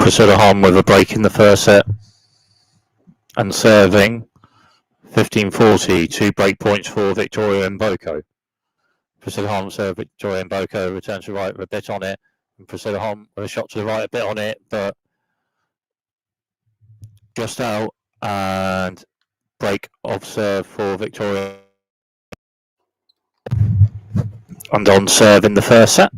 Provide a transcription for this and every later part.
Priscilla Hon with a break in the first set and serving 15-40, 2 break points for Victoria Mboko. Priscilla Hon serve, Victoria Mboko returns to the right with a bit on it, and Priscilla Hon with a shot to the right, a bit on it, but just out, and break of serve for Victoria. And on serve in the first set.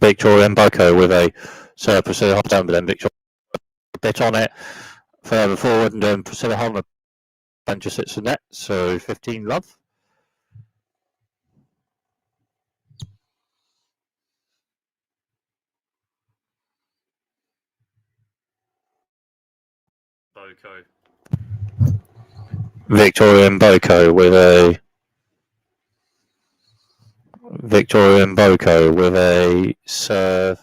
Victoria Mboko with a serve, Priscilla Hon down, but then Victoria a bit on it, further forward, and then Priscilla Hon and just hits the net, so 15 love. Victoria Mboko with a serve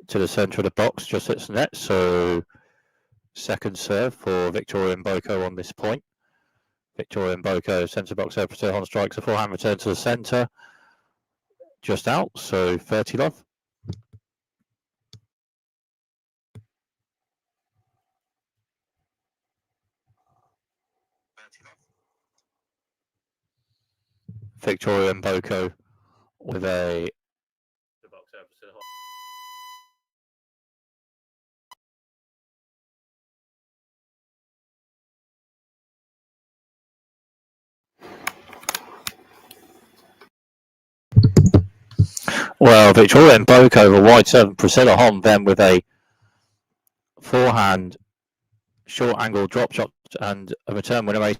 to the centre of the box, just hits the net, so second serve for Victoria Mboko on this point. Victoria Mboko, centre box serve, Priscilla Hon strikes a forehand return to the centre, just out, so 30 love. Victoria Mboko with a well, Victoria Mboko with a wide serve, Priscilla Hon then with a forehand short angle drop shot and a return winner,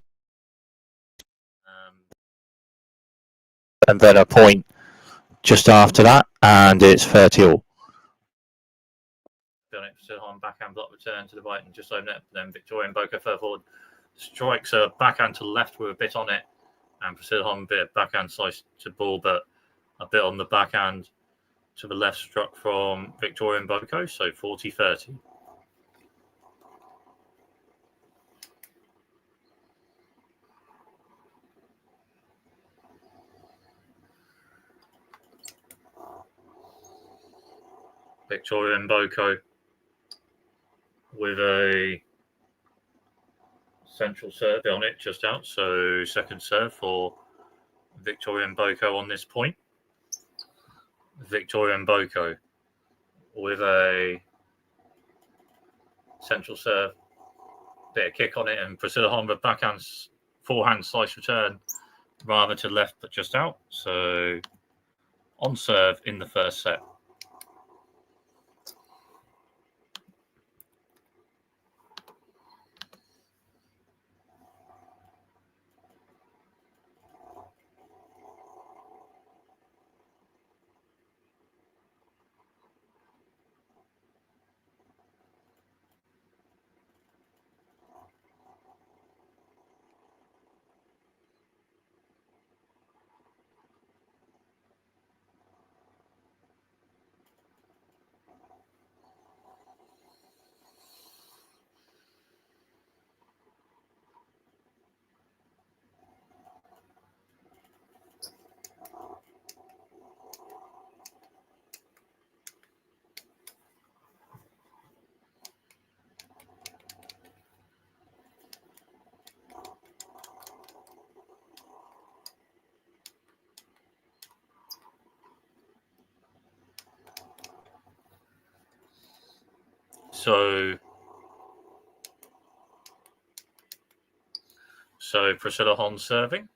and then a point just after that, and it's 30 all. Priscilla Hon backhand block return to the right and just over net. Then Victoria Mboko further forward strikes a backhand to the left with a bit on it, and Priscilla Hon a bit of backhand slice to ball, but a bit on the backhand to the left struck from Victoria Mboko, so 40-30. Victoria Mboko with a central serve on it, just out, so second serve for Victoria Mboko on this point. Victoria Mboko with a central serve, bit of kick on it, and Priscilla Hon with backhand, forehand slice return, rather to left, but just out. So on serve in the first set. So Priscilla Hon serving.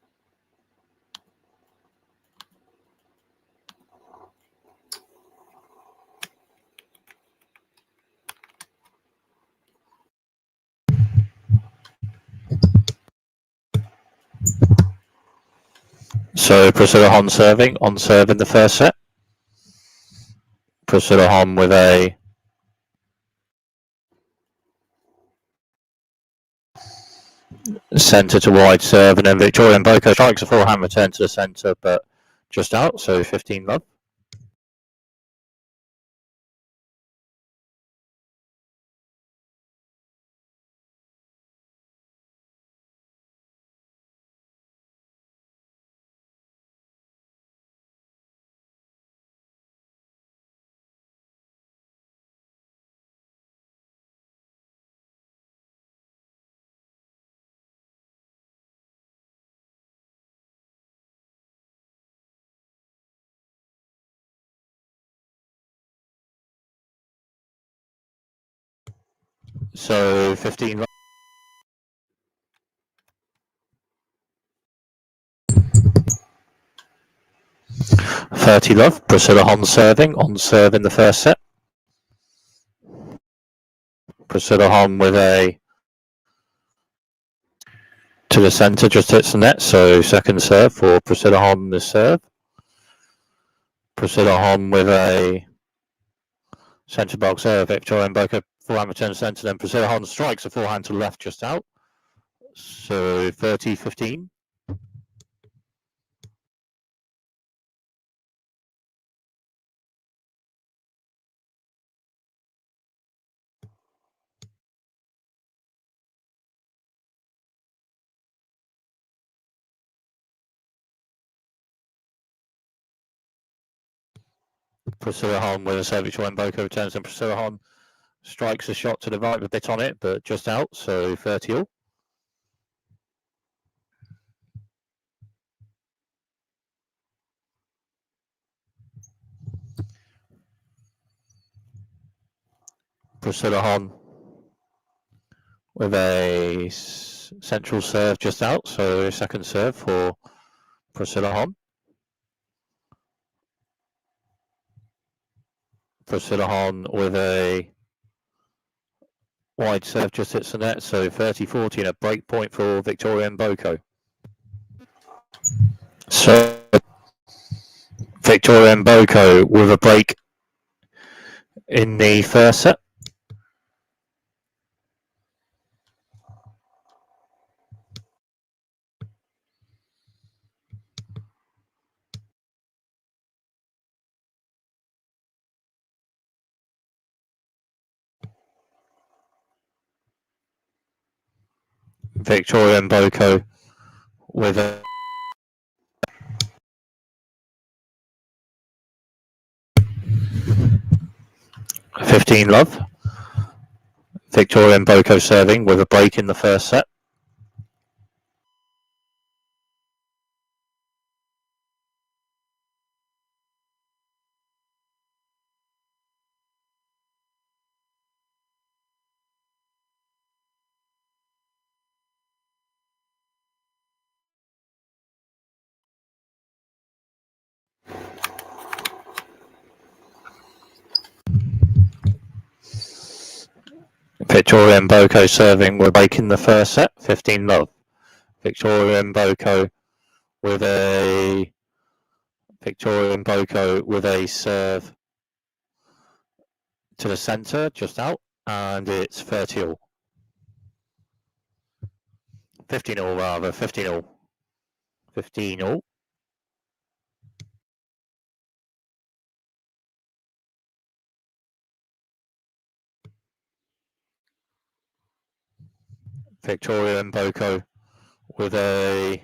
So Priscilla Hon serving, on serve in the first set. Priscilla Hon with a centre to wide serve, and then Victoria Mboko strikes a forehand return to the centre, but just out, so 15 love. So 15 love. .30 love. Priscilla Hon serving. On serve in the first set. Priscilla Hon with a to the centre, just hits the net. So second serve for Priscilla Hon this serve. Priscilla Hon with a centre box serve. Victoria Mboko forehand return centre. Then Priscilla Hon strikes a forehand to the left just out. So 30-15. Priscilla Hon with a serve. Victoria Mboko returns, and Priscilla Hon strikes a shot to the right, a bit on it, but just out. So 30 all. Priscilla Hon with a central serve just out. So second serve for Priscilla Hon. Priscilla Hon with a wide serve just hits the net. So 30-40 and a break point for Victoria Mboko. So Victoria Mboko with a break in the first set. Victoria Mboko with a 15 love. Victoria Mboko serving with a break in the first set. Victoria Mboko serving with a break in the first set. 15 love. Victoria Mboko with a serve to the centre, just out, and it's 30 all. 15 all rather, 15 all. 15 all. Victoria Mboko with a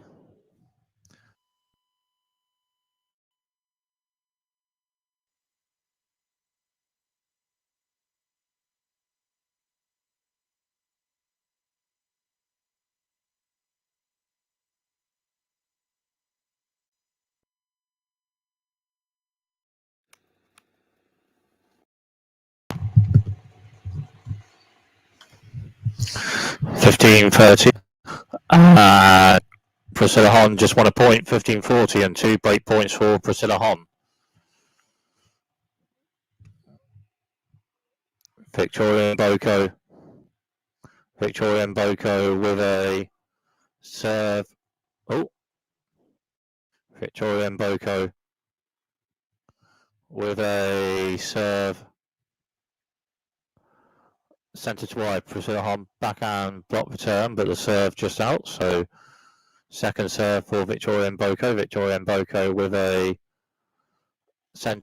(15-30). Priscilla Hon just won a point, 15-40, and 2 break points for Priscilla Hon. Victoria Mboko with a serve. Oh, Victoria Mboko with a serve. Centre to wide. Priscilla Hon backhand block return, but the serve just out. So second serve for Victoria Mboko. Victoria Mboko with a centre.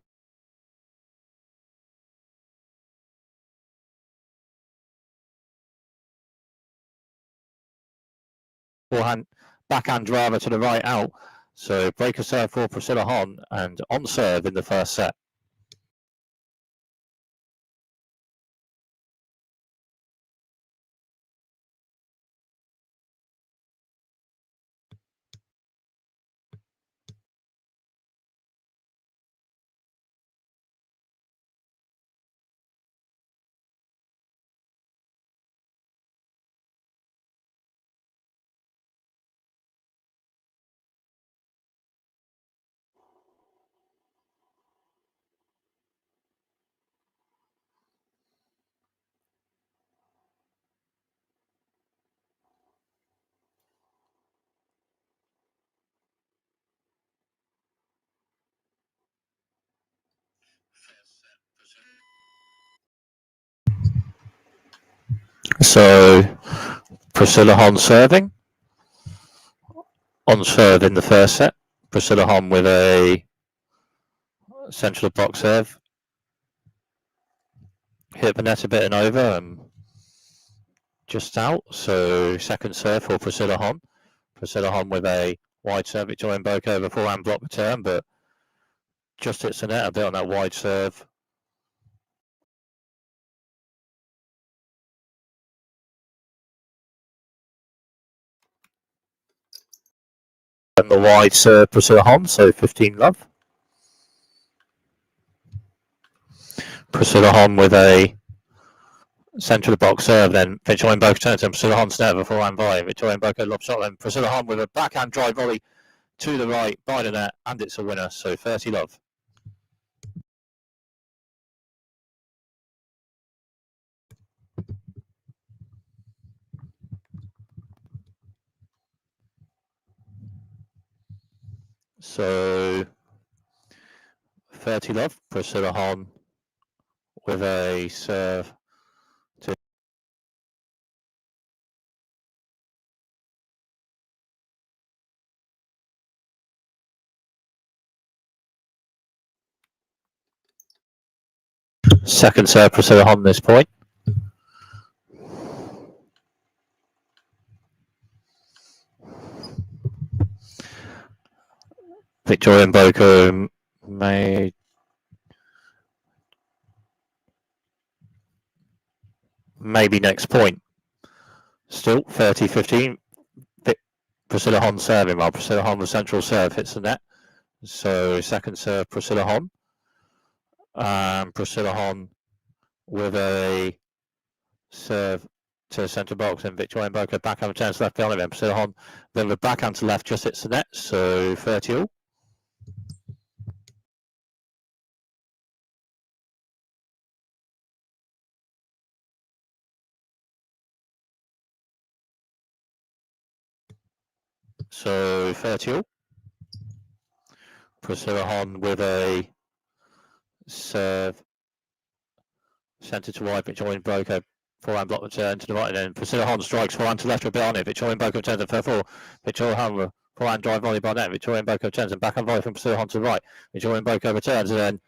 Forehand, backhand driver to the right out. So breaker serve for Priscilla Hon and on serve in the first set. So Priscilla Hon serving. On serve in the first set. Priscilla Hon with a central of box serve. Hit the net a bit and over and just out. So second serve for Priscilla Hon. Priscilla Hon with a wide serve. Victoria Mboko over forehand block return, but just hits the net a bit on that wide serve. And the wide serve, Priscilla Hon, so 15 love. Priscilla Hon with a centre of the box serve, then Victoria Mboko turns and Priscilla Hon snap before and volley. Victoria Mboko lob shot, then Priscilla Hon with a backhand drive volley to the right by the net, and it's a winner, so 30 love. So 30 love, Priscilla Hon with a serve to second serve, Priscilla Hon this point. Victoria Mboko maybe next point. Still 30-15. Priscilla Hon serving well. Priscilla Hon with central serve hits the net. So second serve, Priscilla Hon. Priscilla Hon with a serve to centre box, and Victoria Mboko backhand returns to left behind him. Priscilla Hon then with backhand to left just hits the net. So 30 all. So 30 all. Priscilla Hon with a serve centre to wide, Victoria Mboko forehand block return to the right, and then Priscilla Hon strikes forehand to left with a bit on it. Victoria Mboko returns and 4-4. Victoria Hon forehand drive volley by net. Victoria Mboko returns and backhand volley from Priscilla Hon to the right. Victoria Mboko returns and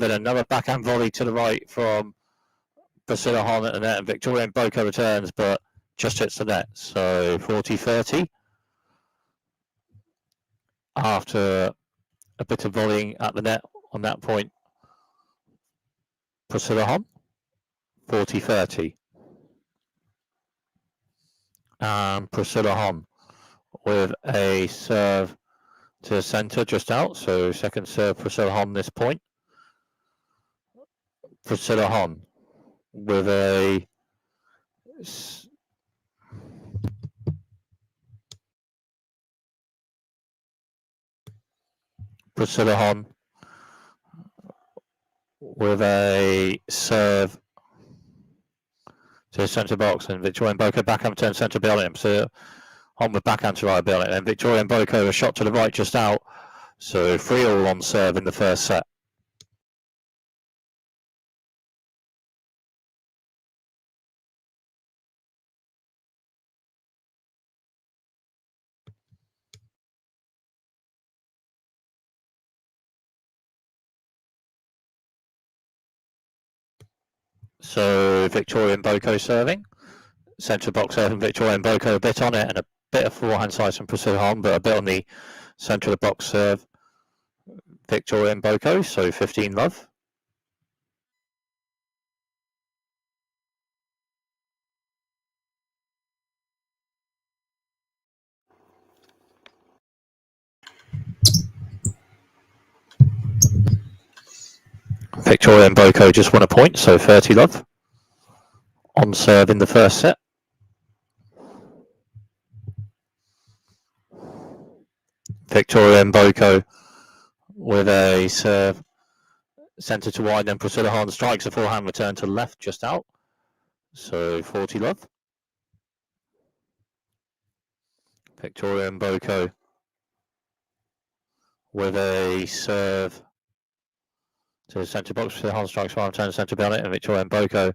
then another backhand volley to the right from Priscilla Hon at the net, and Victoria Mboko returns but just hits the net. So 40-30. After a bit of volleying at the net on that point, Priscilla Hon 40-30. Priscilla Hon with a serve to the centre just out. So second serve, Priscilla Hon this point. Priscilla Hon with a Priscilla Hon with a serve to the centre box, and Victoria Mboko backhand turn centre behind him. So Hon with backhand to right behind it, and Victoria Mboko a shot to the right just out. So 3-all on serve in the first set. So Victoria Mboko serving. Centre box serving, Victoria Mboko a bit on it, and a bit of forehand slice from Priscilla Hon, but a bit on the centre of the box serve, Victoria Mboko, so 15 love. Victoria Mboko just won a point, so 30 love. On serve in the first set. Victoria Mboko with a serve centre to wide, then Priscilla Hon strikes a forehand return to the left just out. So 40 love. Victoria Mboko with a serve to the centre box. Priscilla Hon strikes forehand return to centre behind it, and Victoria Mboko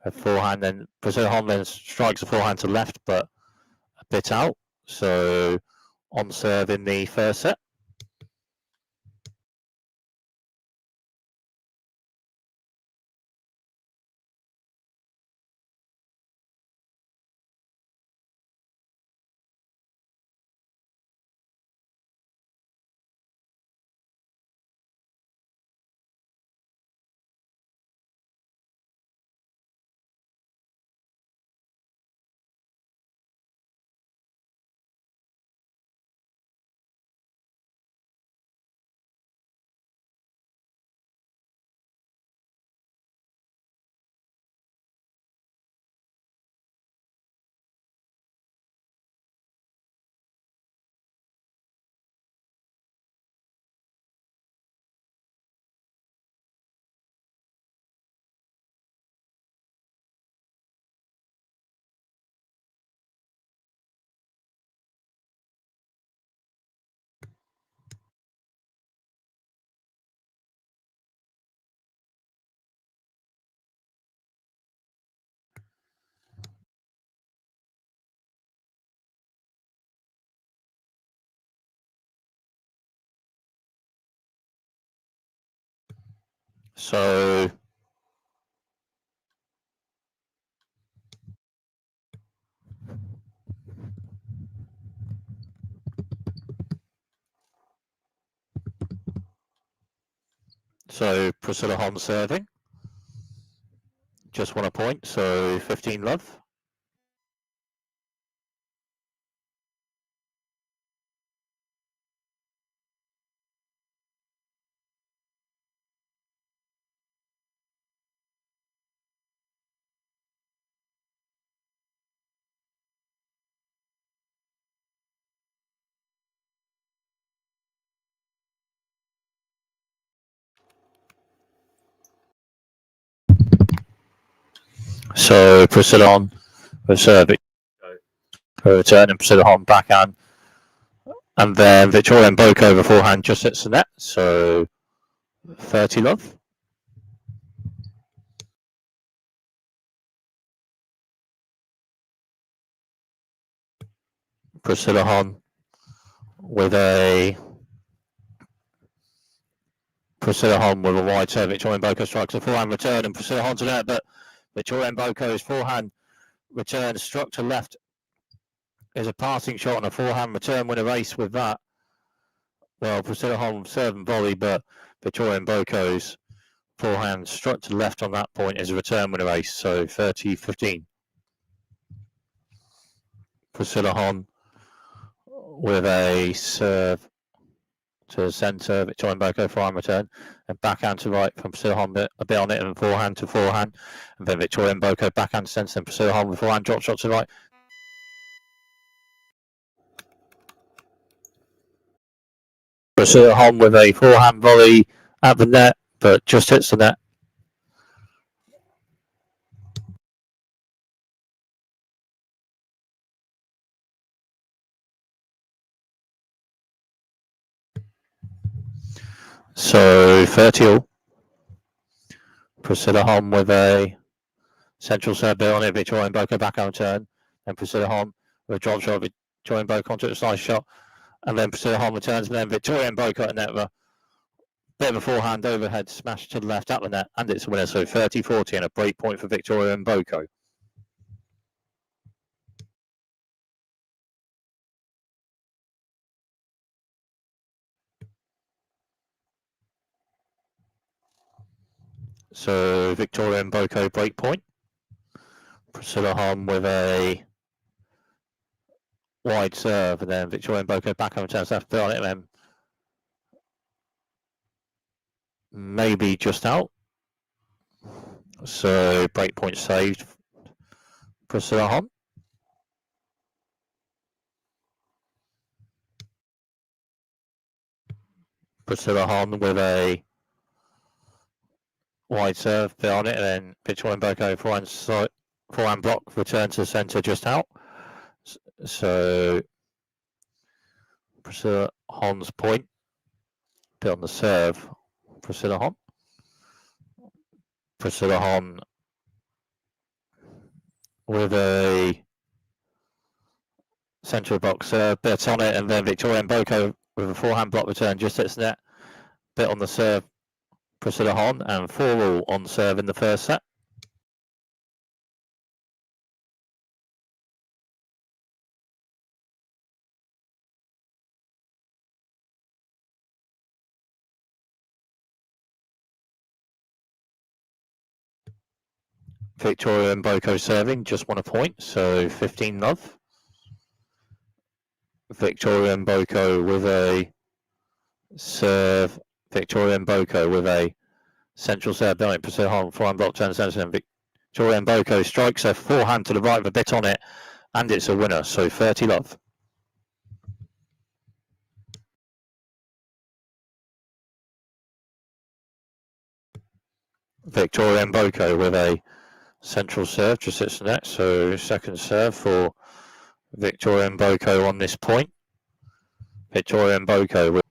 A forehand, then Priscilla Hon then strikes a forehand to left, but a bit out. So on serve in the first set. So Priscilla Hon serving. Just 1 point, so 15 love. So Priscilla Hon will serve it. Her return and Priscilla Hon backhand. And then Victoria Mboko beforehand just hits the net. So 30 love. Priscilla Hon with a wide serve. Victoria Mboko strikes a forehand return and Priscilla Hon to net, but Victoria Mboko's forehand return struck to left is a passing shot on a forehand return, win a race with that. Well, Priscilla Hon serve and volley, but Victoria Mboko's forehand struck to left on that point is a return winner ace, so 30-15. Priscilla Hon with a serve to the centre, Victoria Mboko forehand return, and backhand to right from Priscilla Hon, a bit on it, and forehand to forehand, and then Victoria Mboko backhand to centre, and Priscilla Hon with forehand drop shot to right. Priscilla Hon with a forehand volley at the net, but just hits the net. So 30 all. Priscilla Hon with a central serve bit on it, Victoria Mboko backhand turn, and Priscilla Hon with a drop shot, Victoria Mboko onto a slice shot, and then Priscilla Hon returns, and then Victoria Mboko at net with a bit of a forehand overhead smash to the left at the net, and it's a winner, so 30-40 and a break point for Victoria Mboko. So Victoria Mboko break point. Priscilla Hon with a wide serve, and then Victoria Mboko backhand turns left bit on it, and then maybe just out. So break point saved. Priscilla Hon. Priscilla Hon with a wide serve bit on it, and then Victoria Mboko forehand block, return to the centre just out. So Priscilla Hon's point, bit on the serve. Priscilla Hon. Priscilla Hon with a central box bit on it, and then Victoria Mboko with a forehand block return just hits net. Bit on the serve, Priscilla Hon, and 4-all on serve in the first set. Victoria Mboko serving, just 1 point, so 15-love. Victoria Mboko with a serve. Victoria Mboko with a central serve, down it, Priscilla Hon, forehand block, turn centre, and Victoria Mboko strikes her forehand to the right with a bit on it, and it's a winner, so 30-love. Victoria Mboko with a central serve, just hits the net, so second serve for Victoria Mboko on this point. Victoria Mboko with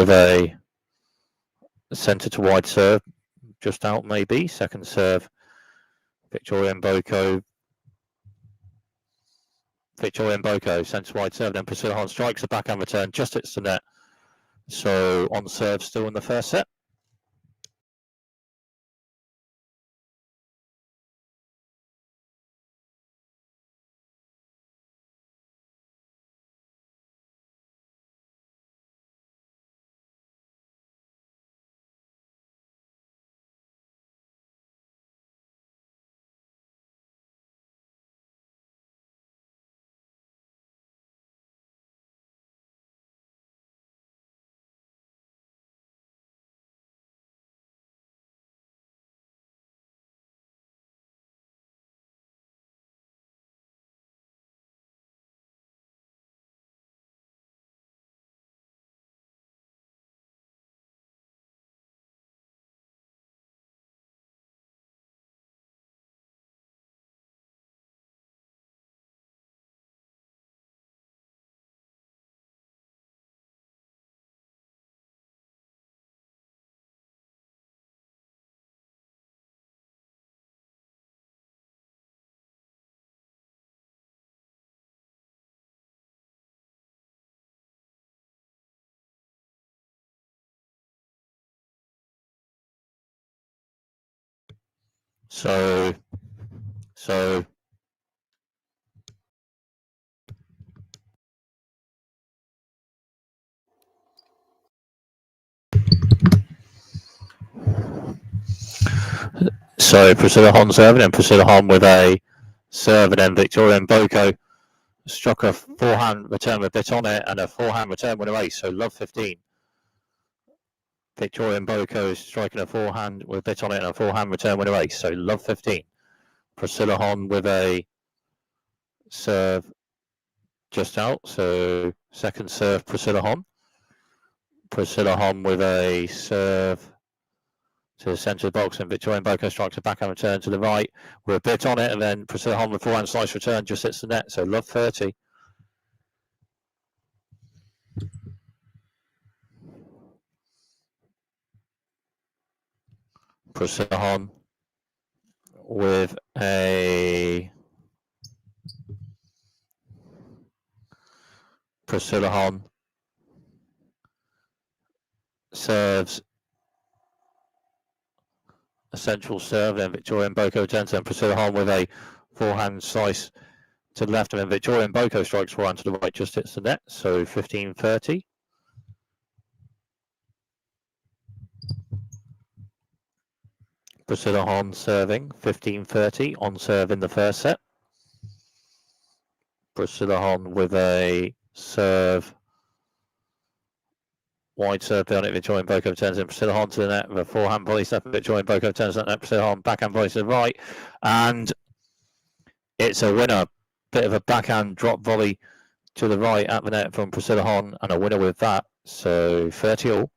a centre to wide serve, just out maybe. Second serve, Victoria Mboko, centre wide serve. Then Priscilla Hon strikes a backhand return, just hits the net. So on serve still in the first set. So Priscilla Hon serving, and Priscilla Hon with a serve, and then Victoria Mboko struck a forehand return with a bit on it, and a forehand return winner ace, so love 15. Victoria Mboko striking a forehand with a bit on it, and a forehand return winner ace, so love 15. Priscilla Hon with a serve just out, so second serve Priscilla Hon. Priscilla Hon with a serve to the centre of the box, and Victoria Mboko strikes a backhand return to the right with a bit on it, and then Priscilla Hon with forehand slice return just hits the net, so love 30. Priscilla Hon with a Priscilla Hon serves a central serve, then Victoria Mboko turns, and Priscilla Hon with a forehand slice to the left, and then Victoria Mboko strikes forehand to the right, just hits the net, so 15-30. Priscilla Hon serving, 15-30 on serve in the first set. Priscilla Hon with a serve, wide serve down it, Victoria Mboko turns in, Priscilla Hon to the net with a forehand volley step, Victoria Mboko turns that net, Priscilla Hon backhand volley to the right, and it's a winner. Bit of a backhand drop volley to the right at the net from Priscilla Hon, and a winner with that, so 30-all.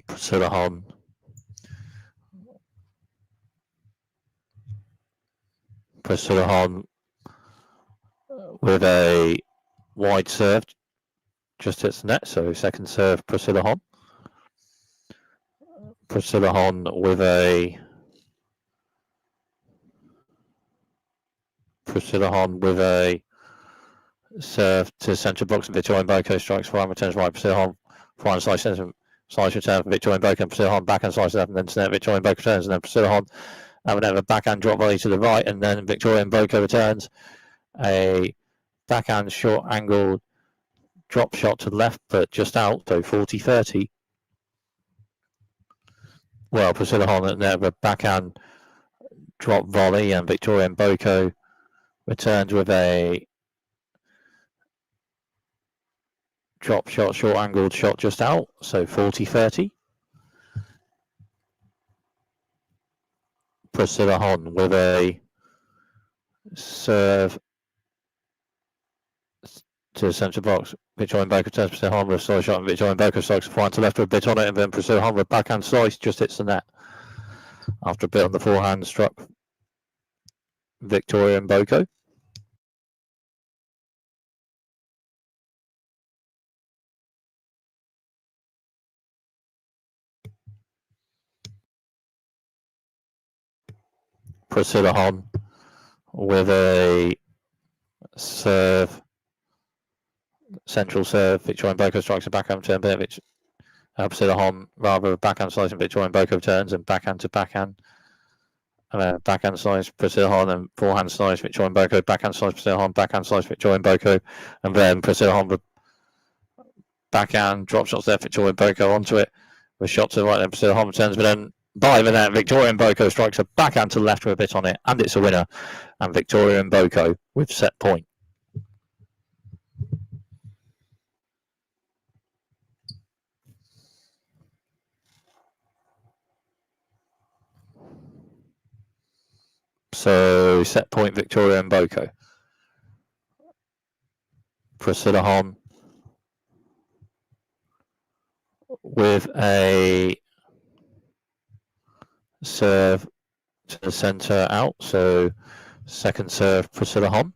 Priscilla Hon Priscilla Hon with a wide serve, just hits the net. So second serve, Priscilla Hon. Priscilla Hon with a serve to centre box. Victoria Mboko strikes forehand, returns right. Priscilla Hon forehand slice, slice return for Victoria Mboko, and Priscilla Hon backhand slice left, and then to net. Victoria Mboko returns, and then Priscilla Hon having a backhand drop volley to the right, and then Victoria Mboko returns a backhand short angle drop shot to the left, but just out, so 40-30. Well, Priscilla Hon at net, a backhand drop volley, and Victoria Mboko returns with a drop shot, short angled shot just out, so 40-30. Priscilla Hon with a serve to the centre box. Victoria Mboko turns Priscilla Hon with a slice shot, and Victoria Mboko strikes a forehand to left with a bit on it, and then Priscilla Hon with a backhand slice just hits the net. After a bit on the forehand, struck Victoria Mboko. Priscilla Hon with a serve, central serve. Victoria Mboko strikes a backhand turn, but Priscilla Hon rather backhand slice, and Victoria Mboko turns and backhand to backhand. Backhand slice, Priscilla Hon, and forehand slice, Victoria Mboko, backhand slice, Priscilla Hon, backhand slice, Victoria Mboko, and then Priscilla Hon with backhand drop shots there, Victoria Mboko onto it with shot to the right, then Priscilla Hon returns, but then by the net, Victoria Mboko strikes a backhand to the left with a bit on it, and it's a winner. And Victoria Mboko with set point. So set point, Victoria Mboko. Priscilla Hon with a serve to the centre out. So second serve, Priscilla Hon.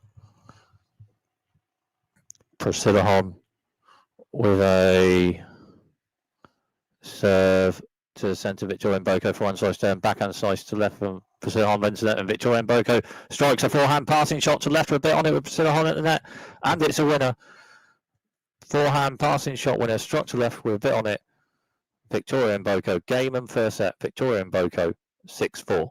Priscilla Hon with a serve to the centre, Victoria Mboko, forehand slice turn, backhand slice to left from Priscilla Hon, into net, and Victoria Mboko strikes a forehand passing shot to left with a bit on it with Priscilla Hon at the net, and it's a winner. Forehand passing shot winner, struck to left with a bit on it. Victoria Mboko, game and first set, Victoria Mboko, 6-4.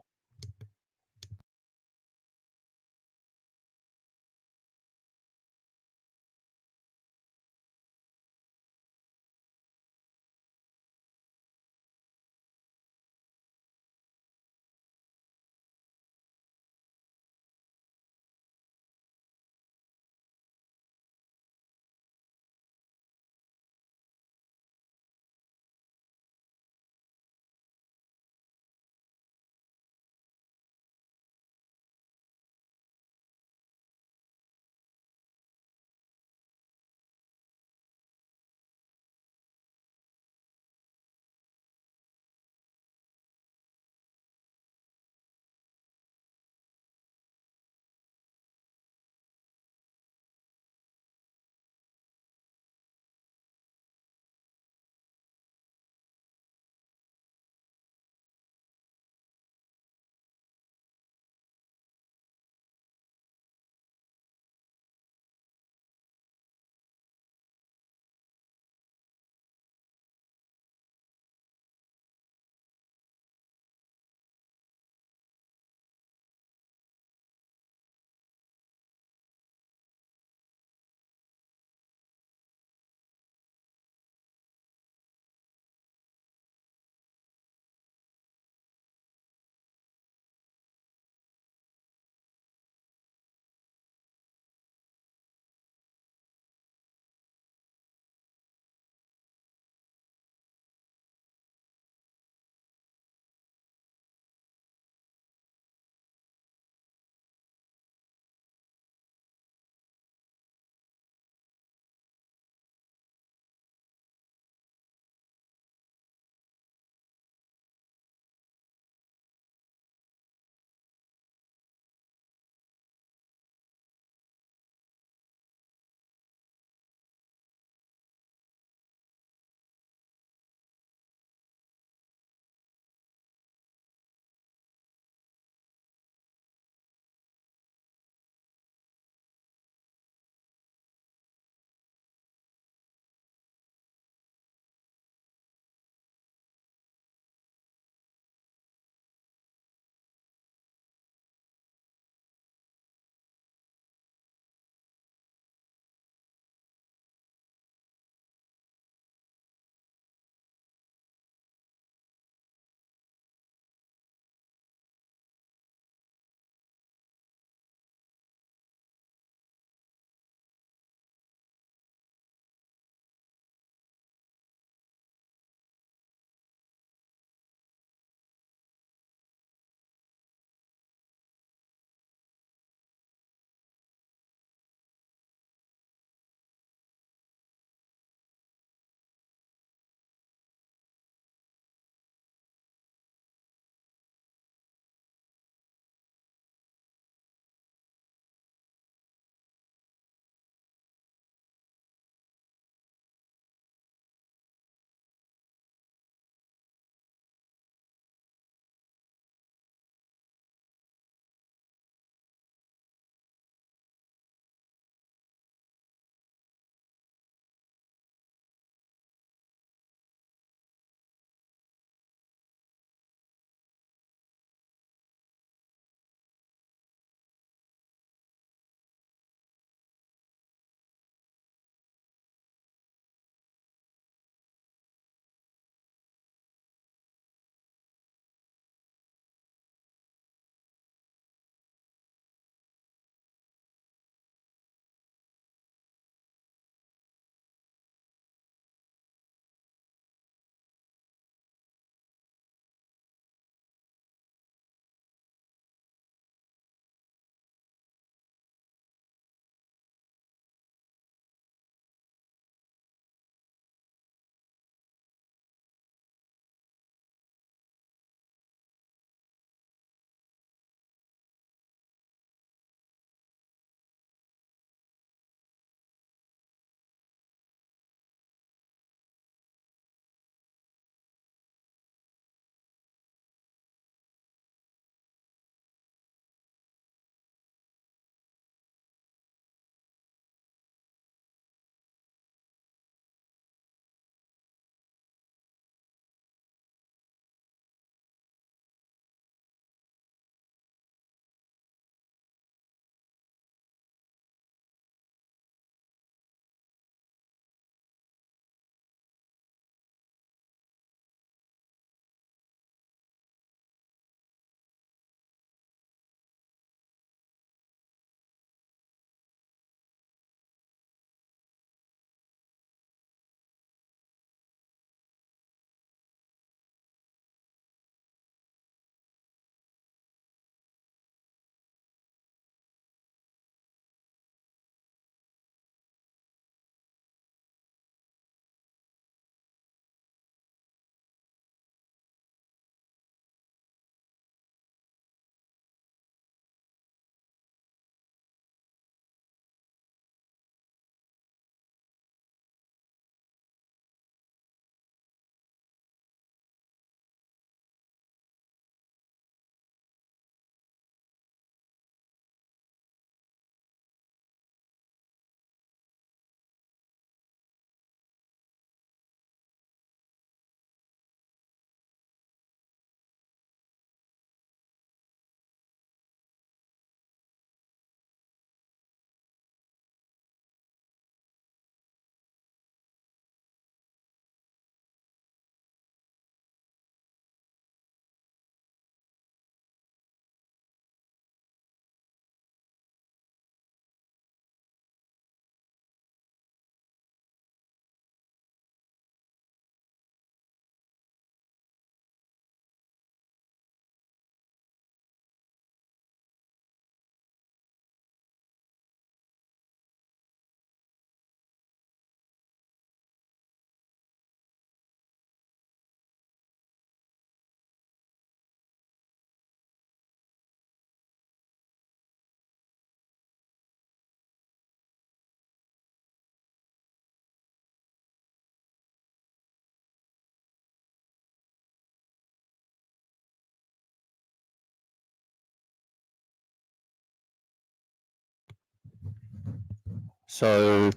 So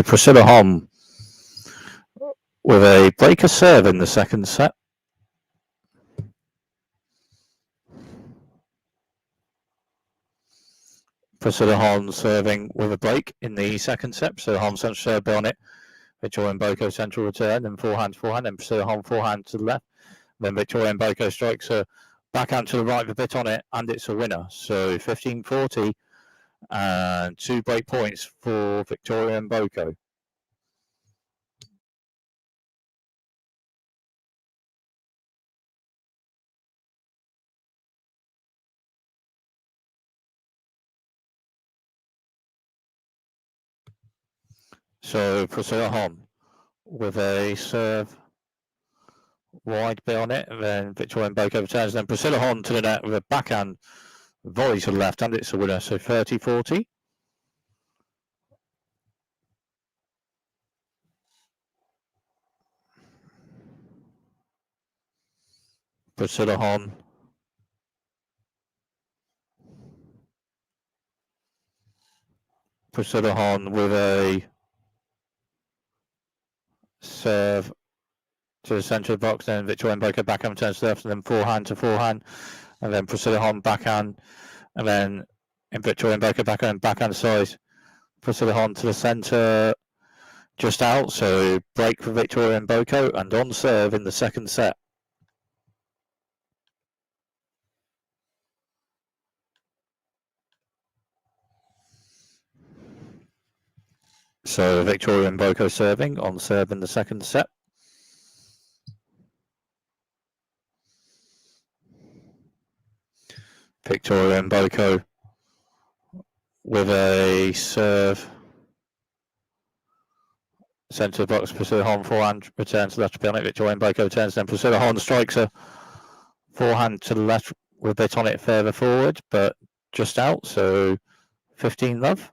Priscilla Hon with a breaker serve in the second set. Priscilla Hon serving with a break in the second set. Priscilla Hon central serve on it. Victoria Mboko central return, then forehand, then Priscilla Hon forehand to the left. Then Victoria Mboko strikes a backhand to the right with a bit on it, and it's a winner. So 15-40 and 2 break points for Victoria Mboko. So Priscilla Hon with a serve wide bit on it, and then Victoria Mboko returns. Then Priscilla Hon to the net with a backhand volley to the left, and it's a winner. So 30-40. Priscilla Hon with a serve to the centre of the box, then Victoria Mboko backhand turns to left, and then forehand to forehand, and then Priscilla Hon backhand, and then in Victoria Mboko backhand size, Priscilla Hon to the centre, just out, so break for Victoria Mboko, and on serve in the second set. So Victoria Mboko serving, on serve in the second set. Victoria Mboko with a serve, centre of the box, Priscilla Hon forehand, returns to left to it, Victoria Mboko turns, then Priscilla Hon strikes a forehand to the left with a bit on it further forward, but just out, so 15 love.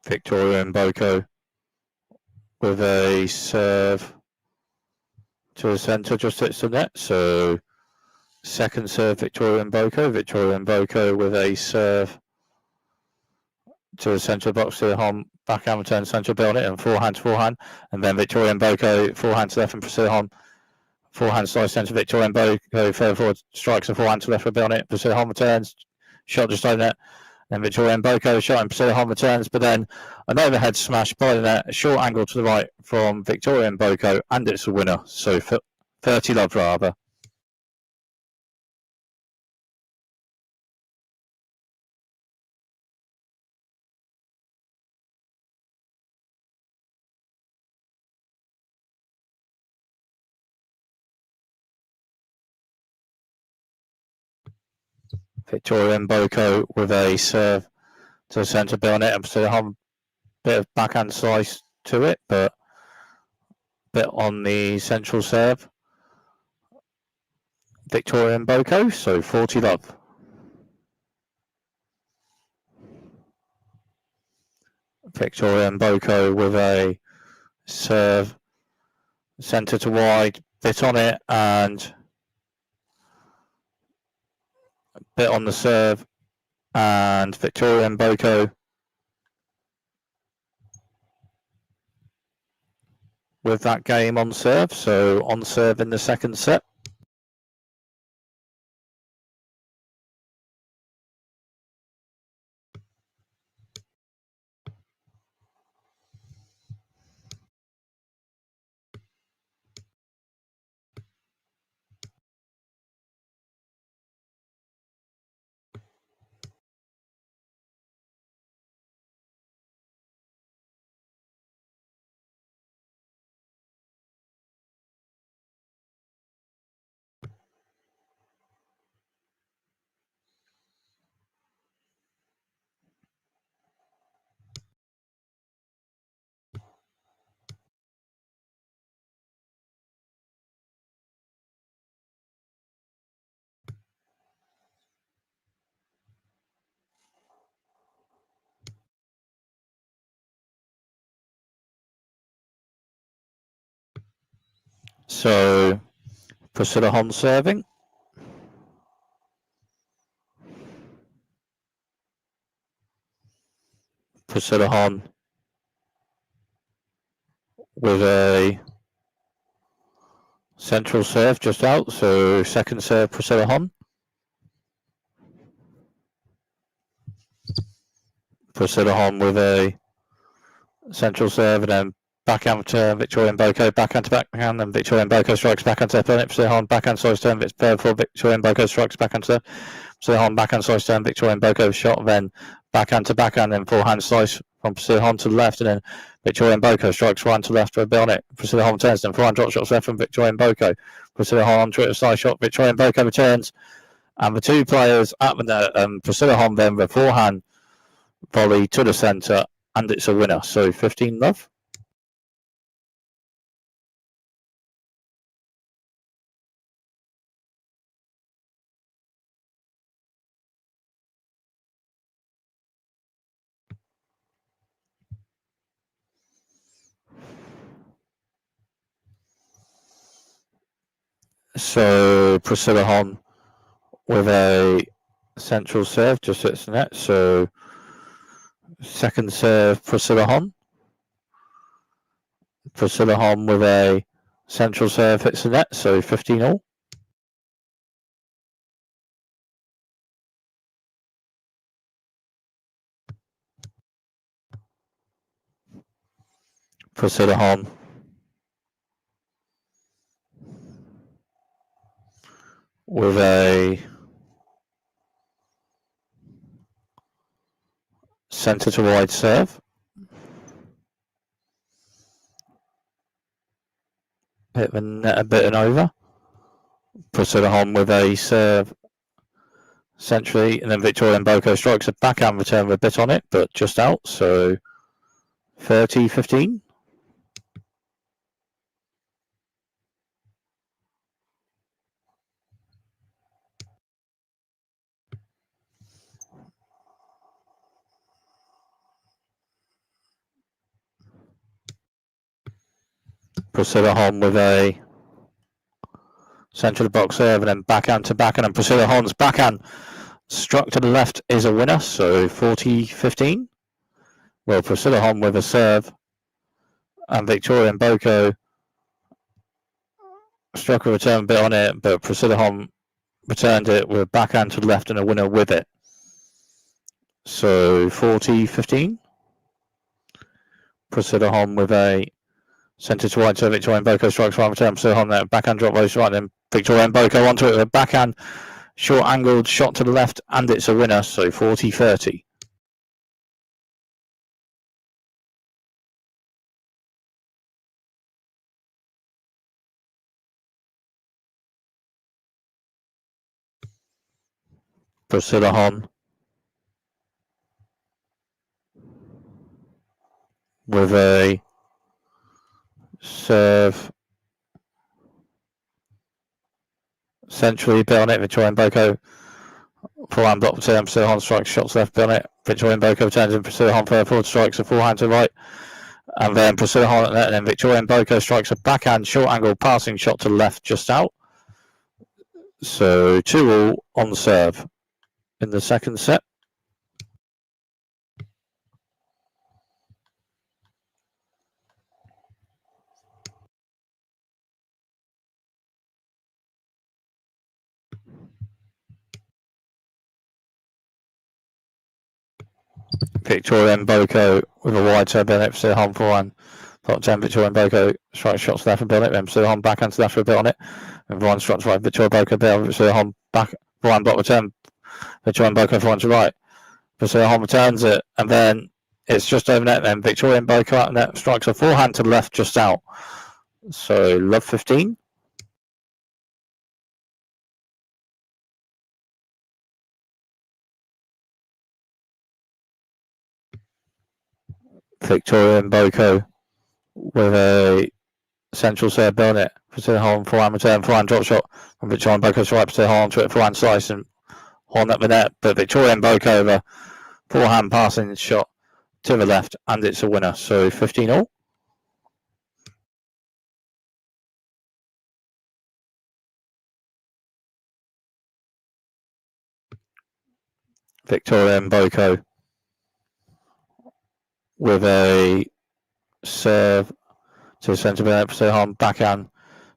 Victoria Mboko with a serve to the centre, just hits the net, so second serve Victoria Mboko with a serve to the centre of the box to the Hon, backhand return central bit on it, and forehand to forehand, and then Victoria Mboko forehand to left, and Priscilla Hon forehand side centre, Victoria Mboko further forward, strikes a forehand to left with a bit on it, Priscilla Hon returns, shot just over net, then Victoria Mboko shot and Priscilla Hon returns, but then an overhead smash by the net, a short angle to the right from Victoria Mboko, and it's a winner, so 30 love rather. Victoria Mboko with a serve to the centre bit on it, and Priscilla Hon bit of backhand slice to it, but bit on the central serve. Victoria Mboko, so 40 love. Victoria Mboko with a serve centre to wide, bit on it, and bit on the serve, and Victoria Mboko with that game on serve, so on serve in the second set. So Priscilla Hon serving. Priscilla Hon with a central serve just out. So second serve Priscilla Hon. Priscilla Hon with a central serve and then backhand return, Victoria Mboko, backhand to backhand, and Victoria Mboko strikes backhand to opponent. Priscilla Hon backhand slice turn, for Victoria Mboko strikes backhand to Priscilla Hon backhand slice turn, Victoria Mboko shot, then backhand to backhand, then forehand slice from Priscilla Hon to the left, and then Victoria Mboko strikes forehand to the left for a bit on it. Priscilla Hon turns, then forehand drop shots left from Victoria Mboko. Priscilla Hon onto it, a side shot, Victoria Mboko returns, and the two players at the net, Priscilla Hon then the forehand volley to the centre, and it's a winner. So 15-love. So Priscilla Hon with a central serve just hits the net. So second serve Priscilla Hon. Priscilla Hon with a central serve hits the net. So 15-all. Priscilla Hon with a centre to wide serve. Hit the net a bit and over. Priscilla Hon with a serve centrally, and then Victoria Mboko strikes a backhand return with a bit on it, but just out. So 30-15. Priscilla Hon with a central box serve and then backhand to backhand, and Priscilla Hon's backhand struck to the left is a winner, so 40-15. Well, Priscilla Hon with a serve and Victoria Mboko struck a return bit on it, but Priscilla Hon returned it with a backhand to the left and a winner with it. So 40-15. Priscilla Hon with a centre to wide serve, Victoria Mboko strikes one return, Priscilla Hon there, backhand drop volley right, then Victoria Mboko onto it with a backhand short angled shot to the left, and it's a winner, so 40-30. Priscilla Hon with a serve centrally, bit on it, Victoria Mboko forehand block return, Priscilla Hon strikes shots left, bit on it, Victoria Mboko returns and Priscilla Hon forward strikes a forehand to right, and then Priscilla Hon and then Victoria Mboko strikes a backhand short angle passing shot to the left just out. So 2-all on serve in the second set. Victoria Mboko with a wide serve, Bennett, Priscilla Hon forehand. Top 10, Victoria Mboko strikes shots left and Bennett, then Priscilla Hon backhand to left for a bit on it. And Ryan strikes right, Victoria Mboko bit on Priscilla Hon back, Ryan block return, Victoria Mboko forehand to right. Priscilla Hon returns it, and then it's just over net, then Victoria Mboko out net strikes a forehand to the left just out. So love 15. Victoria Mboko with a central serve, Burnett, Priscilla Hon forehand return, forehand drop shot from Victoria Mboko right, Priscilla Hon to it, forehand slice and Hon at the net, but Victoria Mboko over forehand passing shot to the left, and it's a winner. So 15-all. Victoria Mboko with a serve to the centre of Priscilla Hon, backhand,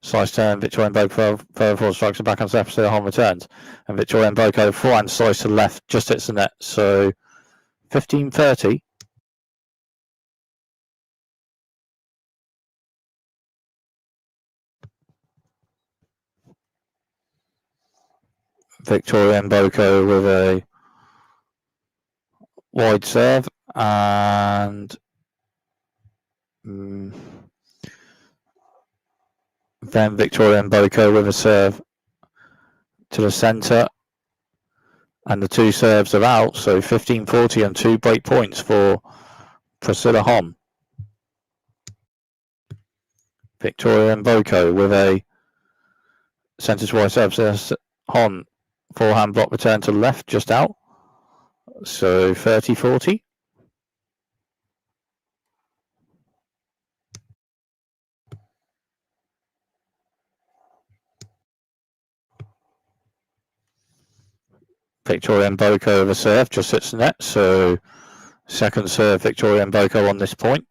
slice turn, Victoria Mboko further forward strikes a backhand serve, Priscilla Hon returns, and Victoria Mboko forehand slice to the left, just hits the net, so 15-30. Victoria Mboko with a wide serve, and then Victoria Mboko with a serve to the centre, and the two serves are out, so 15-40 and 2 break points for Priscilla Hon. Victoria Mboko with a centre to wide serve. Hon forehand block return to the left, just out, so 30-40. Victoria Mboko with a serve, just hits the net, so second serve Victoria Mboko on this point.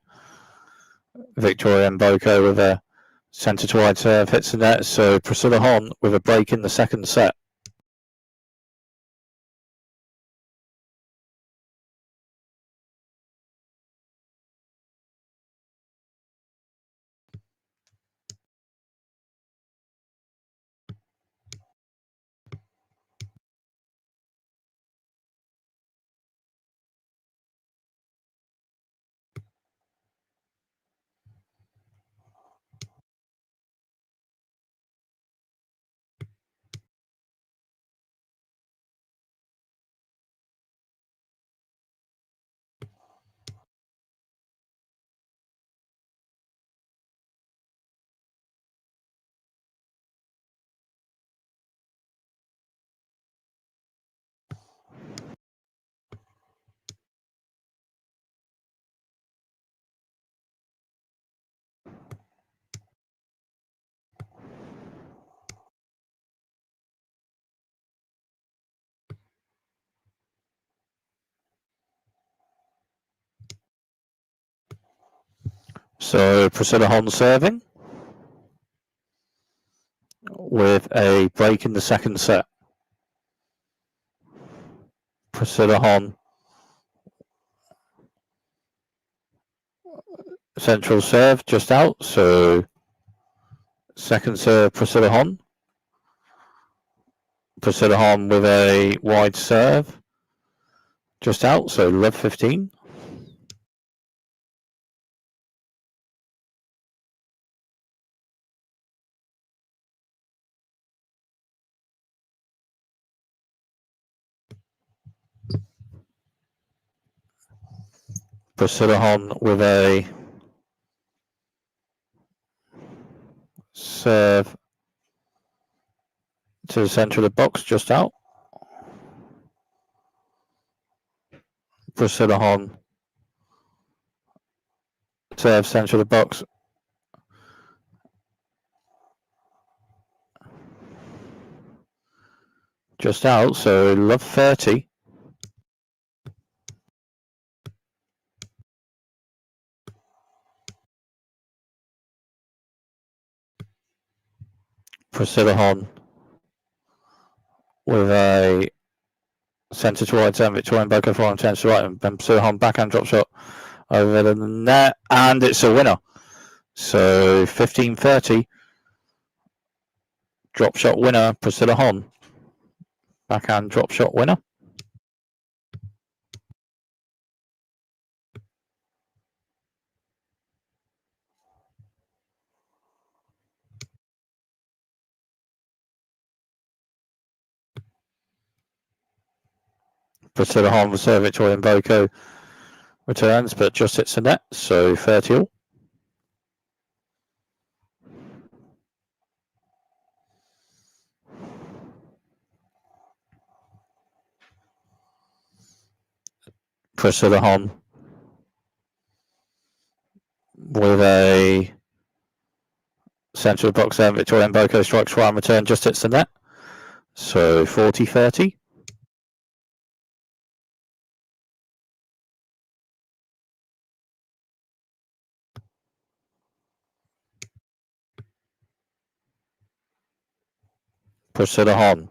Victoria Mboko with a centre to wide serve, hits the net, so Priscilla Hon with a break in the second set. So Priscilla Hon serving with a break in the second set. Priscilla Hon central serve just out, so second serve Priscilla Hon. Priscilla Hon with a wide serve just out, so love 15. Priscilla Hon with a serve to the centre of the box, just out. Priscilla Hon serve centre of the box. Just out, so love 30. Priscilla Hon with a centre to wide turn, Victoria Mboko forehand turn to right, and then Priscilla Hon backhand drop shot over the net, and it's a winner. So 15-30, drop shot winner, Priscilla Hon. Backhand drop shot winner. Priscilla Hon will serve, Victoria Mboko returns, but just hits the net, so 30 all. Priscilla Hon with a central box there, Victoria Mboko strikes forehand return, just hits the net, so 40-30. Priscilla Hon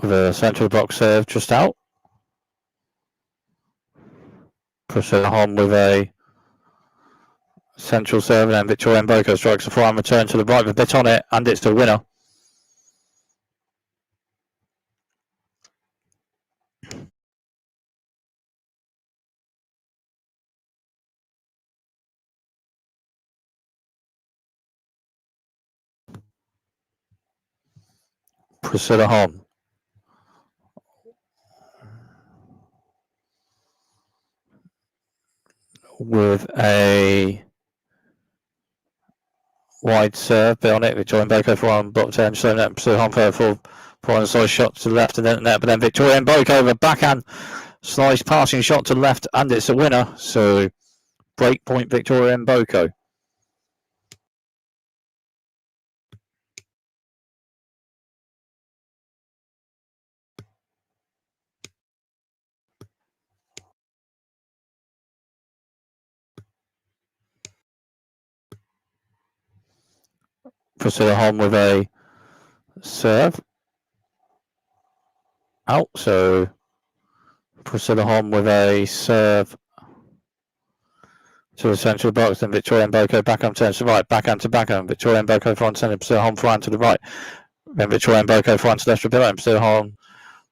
with a central box serve just out. Priscilla Hon with a central serve, and then Victoria Mboko strikes a forehand return to the right with a bit on it, and it's the winner. Priscilla Hon with a wide serve, bit on it. Victoria Mboko for one, bottom 10, so net Priscilla Hon for a full forehand slice shot to the left and then net, but then Victoria Mboko with a backhand slice passing shot to the left, and it's a winner. So break point Victoria Mboko. Priscilla Hon with a serve out, so Priscilla Hon with a serve to the central box, then Victoria Mboko backhand turns to the right, backhand to backhand, Victoria Mboko front centre, Priscilla Hon forehand to the right, then Victoria Mboko forehand to left, repeat, Priscilla Hon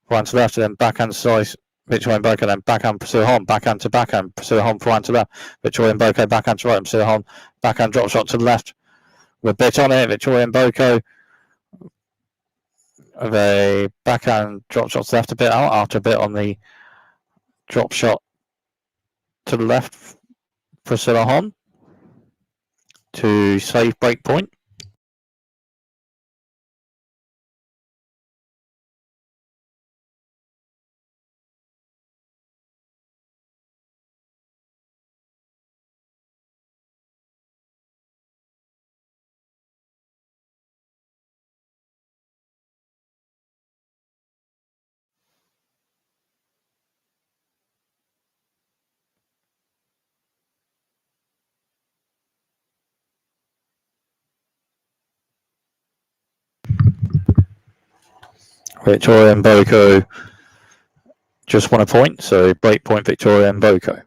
forehand to left, and then backhand slice, Victoria Mboko, then backhand Priscilla Hon, backhand to backhand, Priscilla Hon forehand to left, Victoria Mboko backhand to right, and Priscilla Hon backhand drop shot to the left with a bit on it, Victoria Mboko with a backhand drop shot to the left, a bit out after a bit on the drop shot to the left, Priscilla Hon to save break point. Victoria Mboko just won a point, so break point Victoria Mboko.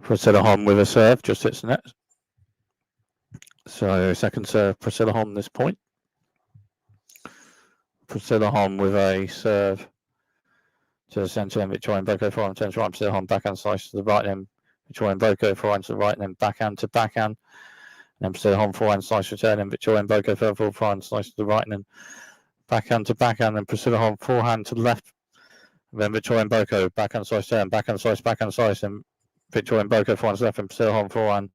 Priscilla Hon with a serve, just hits the net. So second serve, Priscilla Hon this point. Priscilla Hon with a serve to the centre, and Victoria Mboko forehand turns right, Priscilla Hon backhand slice to the right, then Victoria Mboko forehand to the right, and then backhand to backhand. And then Priscilla Hon forehand slice return, and Victoria Mboko further forehand slice to the right, and then backhand to backhand, and Priscilla Hon forehand to the left. And then Victoria Mboko backhand slice turn, backhand slice, and Victoria Mboko forehand left, and Priscilla Hon forehand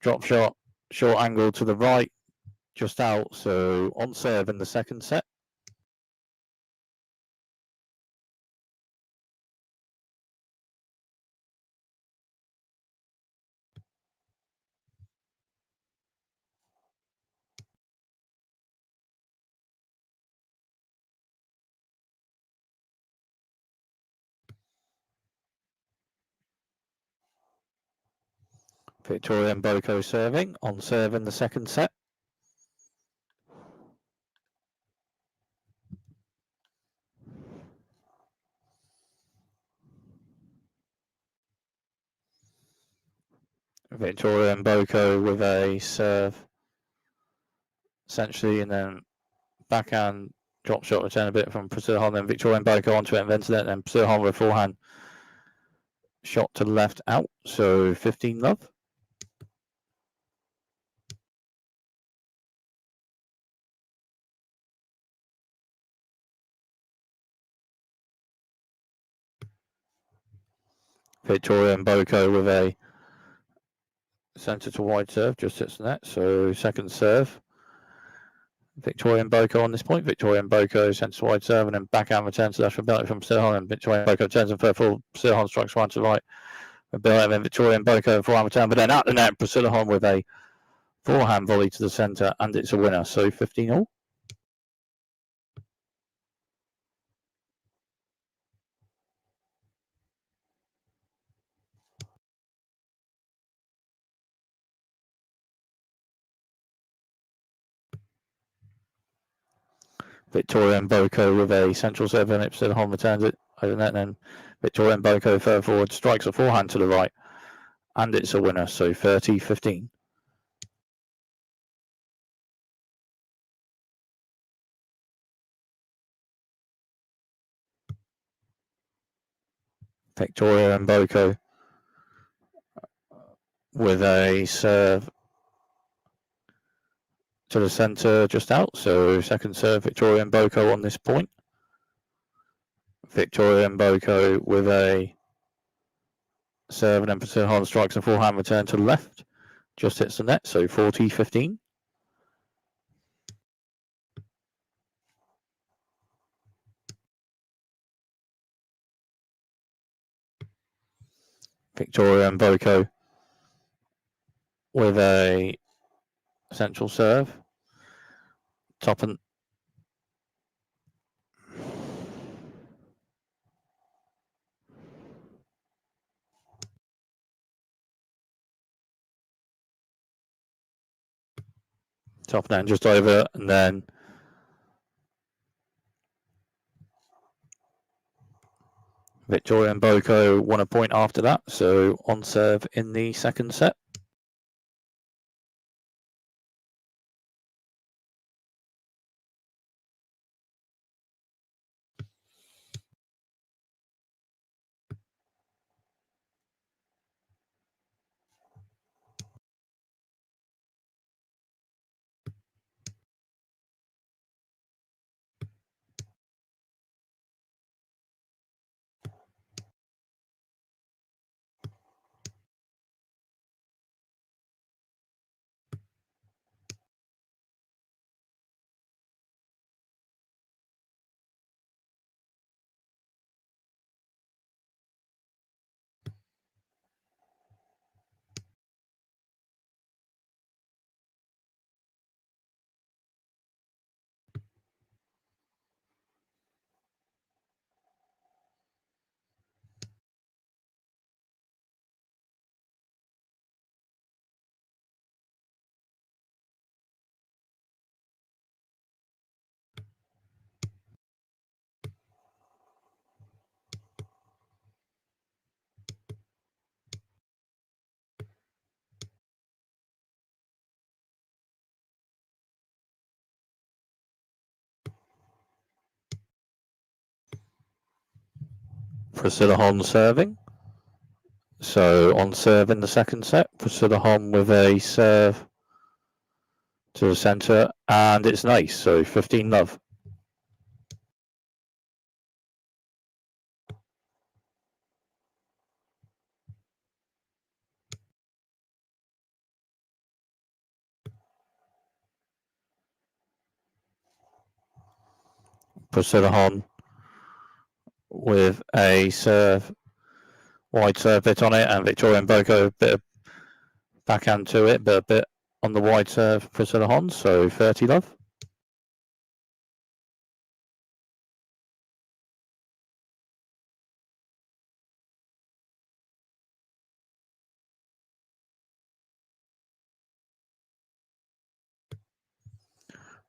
drop shot, short angle to the right, just out. So on serve in the second set. Victoria Mboko serving, on serve in the second set. Victoria Mboko with a serve, essentially, and then backhand drop shot return a bit from Priscilla Hon, then Victoria Mboko onto it, invented it, and then Priscilla Hon with a forehand shot to the left out, so 15 love. Victoria Mboko with a centre to wide serve, just hits the net, so second serve. Victoria Mboko on this point. Victoria Mboko centre to wide serve, and then backhand return to left ability from Priscilla Hon, and Victoria Mboko turns and for full. Priscilla Hon strikes right to right. Ability, and then Victoria Mboko forehand return, but then at the net, Priscilla Hon with a forehand volley to the centre, and it's a winner, so 15 all. Victoria Mboko with a central serve and Priscilla Hon returns it over net, and then Victoria Mboko further forward strikes a forehand to the right, and it's a winner, so 30-15. Victoria Mboko with a serve to the centre just out, so second serve Victoria Mboko on this point. Victoria Mboko with a serve, and then Priscilla Hon strikes a forehand return to the left, just hits the net, so 40-15. Victoria Mboko with a central serve, top and just over, and then Victoria Mboko won a point after that, so on serve in the second set. Priscilla Hon serving. So on serve in the second set, Priscilla Hon with a serve to the centre, and it's nice, so 15-love. Priscilla Hon with a serve, wide serve bit on it, and Victoria Mboko a bit of backhand to it, but a bit on the wide serve Priscilla Hon, so 30-love.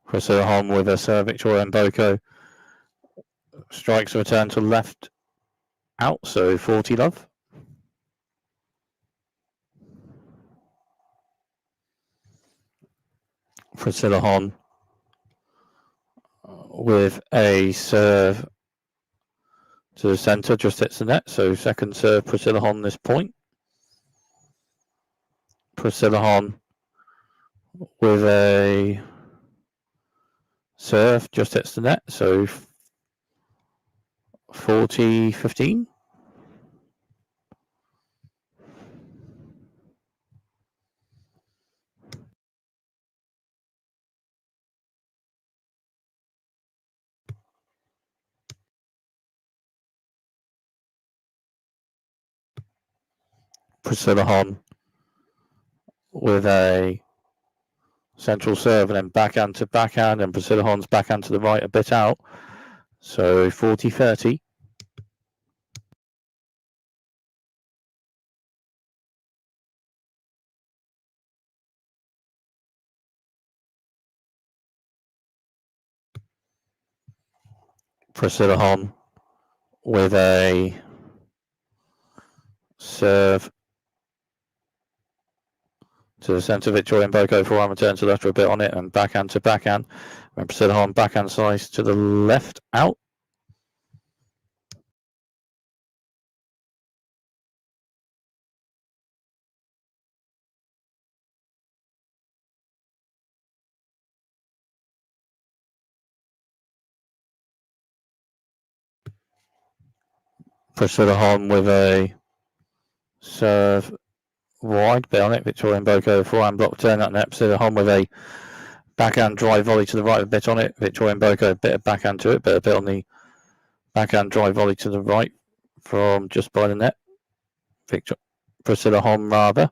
Priscilla Hon with a serve, Victoria Mboko strikes a return to left out, so 40-love. Priscilla Hon with a serve to the centre, just hits the net, so second serve Priscilla Hon this point. Priscilla Hon with a serve, just hits the net, so 40-15. Priscilla Hon with a central serve and then backhand to backhand, and Priscilla Hon's backhand to the right a bit out, so 40-30. Priscilla Hon with a serve to the centre. Victoria Mboko forehand return to the left for a bit on it and backhand to backhand. And Priscilla Hon backhand slice to the left out. Priscilla Hon with a serve wide, bit on it. Victoria Mboko forehand block return that net. Priscilla Hon with a backhand drive volley to the right, a bit on it. Victoria Mboko a bit of backhand to it, but a bit on the backhand drive volley to the right from just by the net. Priscilla Hon rather.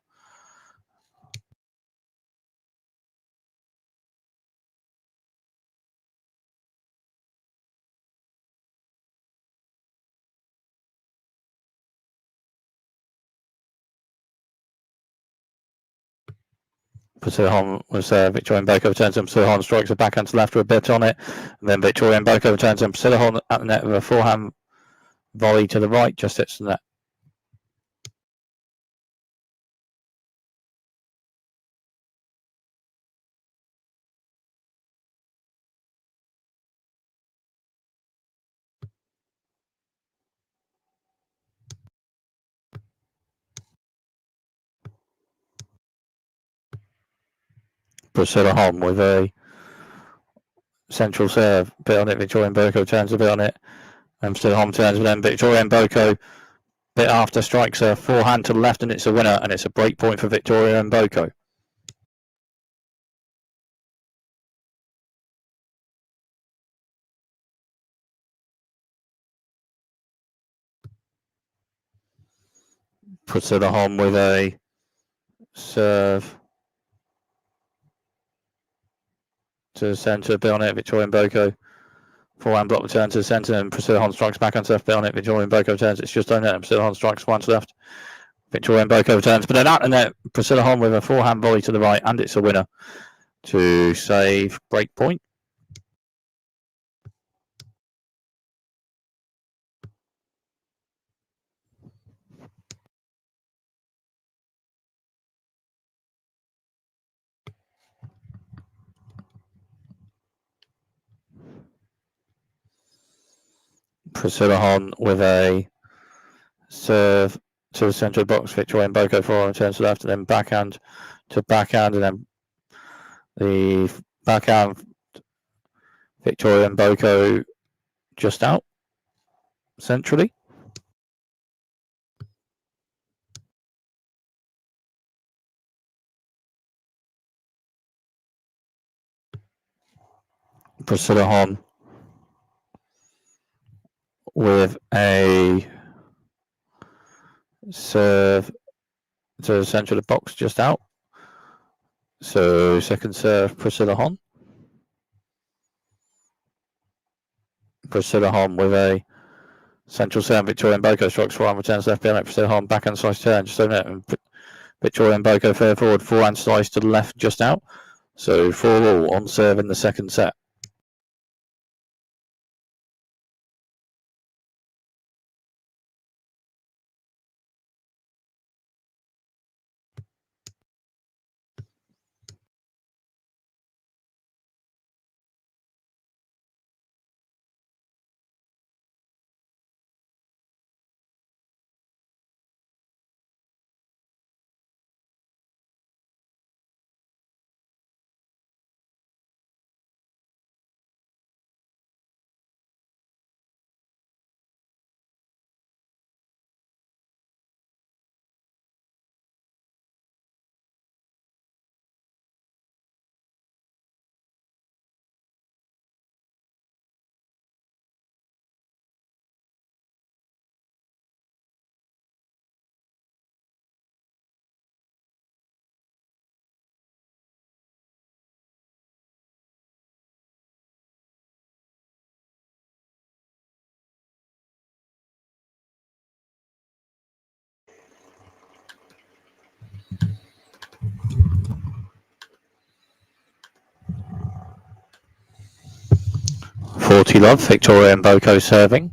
Priscilla Hon was Victoria Mboko returns and Priscilla Hon strikes a backhand to left with a bit on it. And then Victoria Mboko returns and Priscilla Hon at the net with a forehand volley to the right, just hits the net. Priscilla Hon with a central serve, bit on it. Victoria Mboko turns a bit on it. And Priscilla Hon turns, but then Victoria Mboko bit after strikes a forehand to the left, and it's a winner, and it's a break point for Victoria Mboko. Priscilla Hon with a serve to the centre, bit on it. Victoria Mboko forehand block return to the centre, and Priscilla Hon strikes back on left, bit on it. Victoria Mboko turns, it's just on net, and Priscilla Hon strikes one to left. Victoria Mboko returns, but then at the net, Priscilla Hon with a forehand volley to the right, and it's a winner to save break point. Priscilla Hon with a serve to the centre of the box. Victoria Mboko forehand returns to the left, and then backhand to backhand, and then the backhand Victoria Mboko just out centrally. Priscilla Hon with a serve to the centre of the box just out. So second serve, Priscilla Hon. Priscilla Hon with a central serve. Victoria Mboko strikes forehand, returns left behind. Priscilla Hon backhand slice turn, just over it. And Victoria Mboko fair forward, forehand slice to the left just out. So 4-all on serve in the second set. 40 love, Victoria Mboko serving.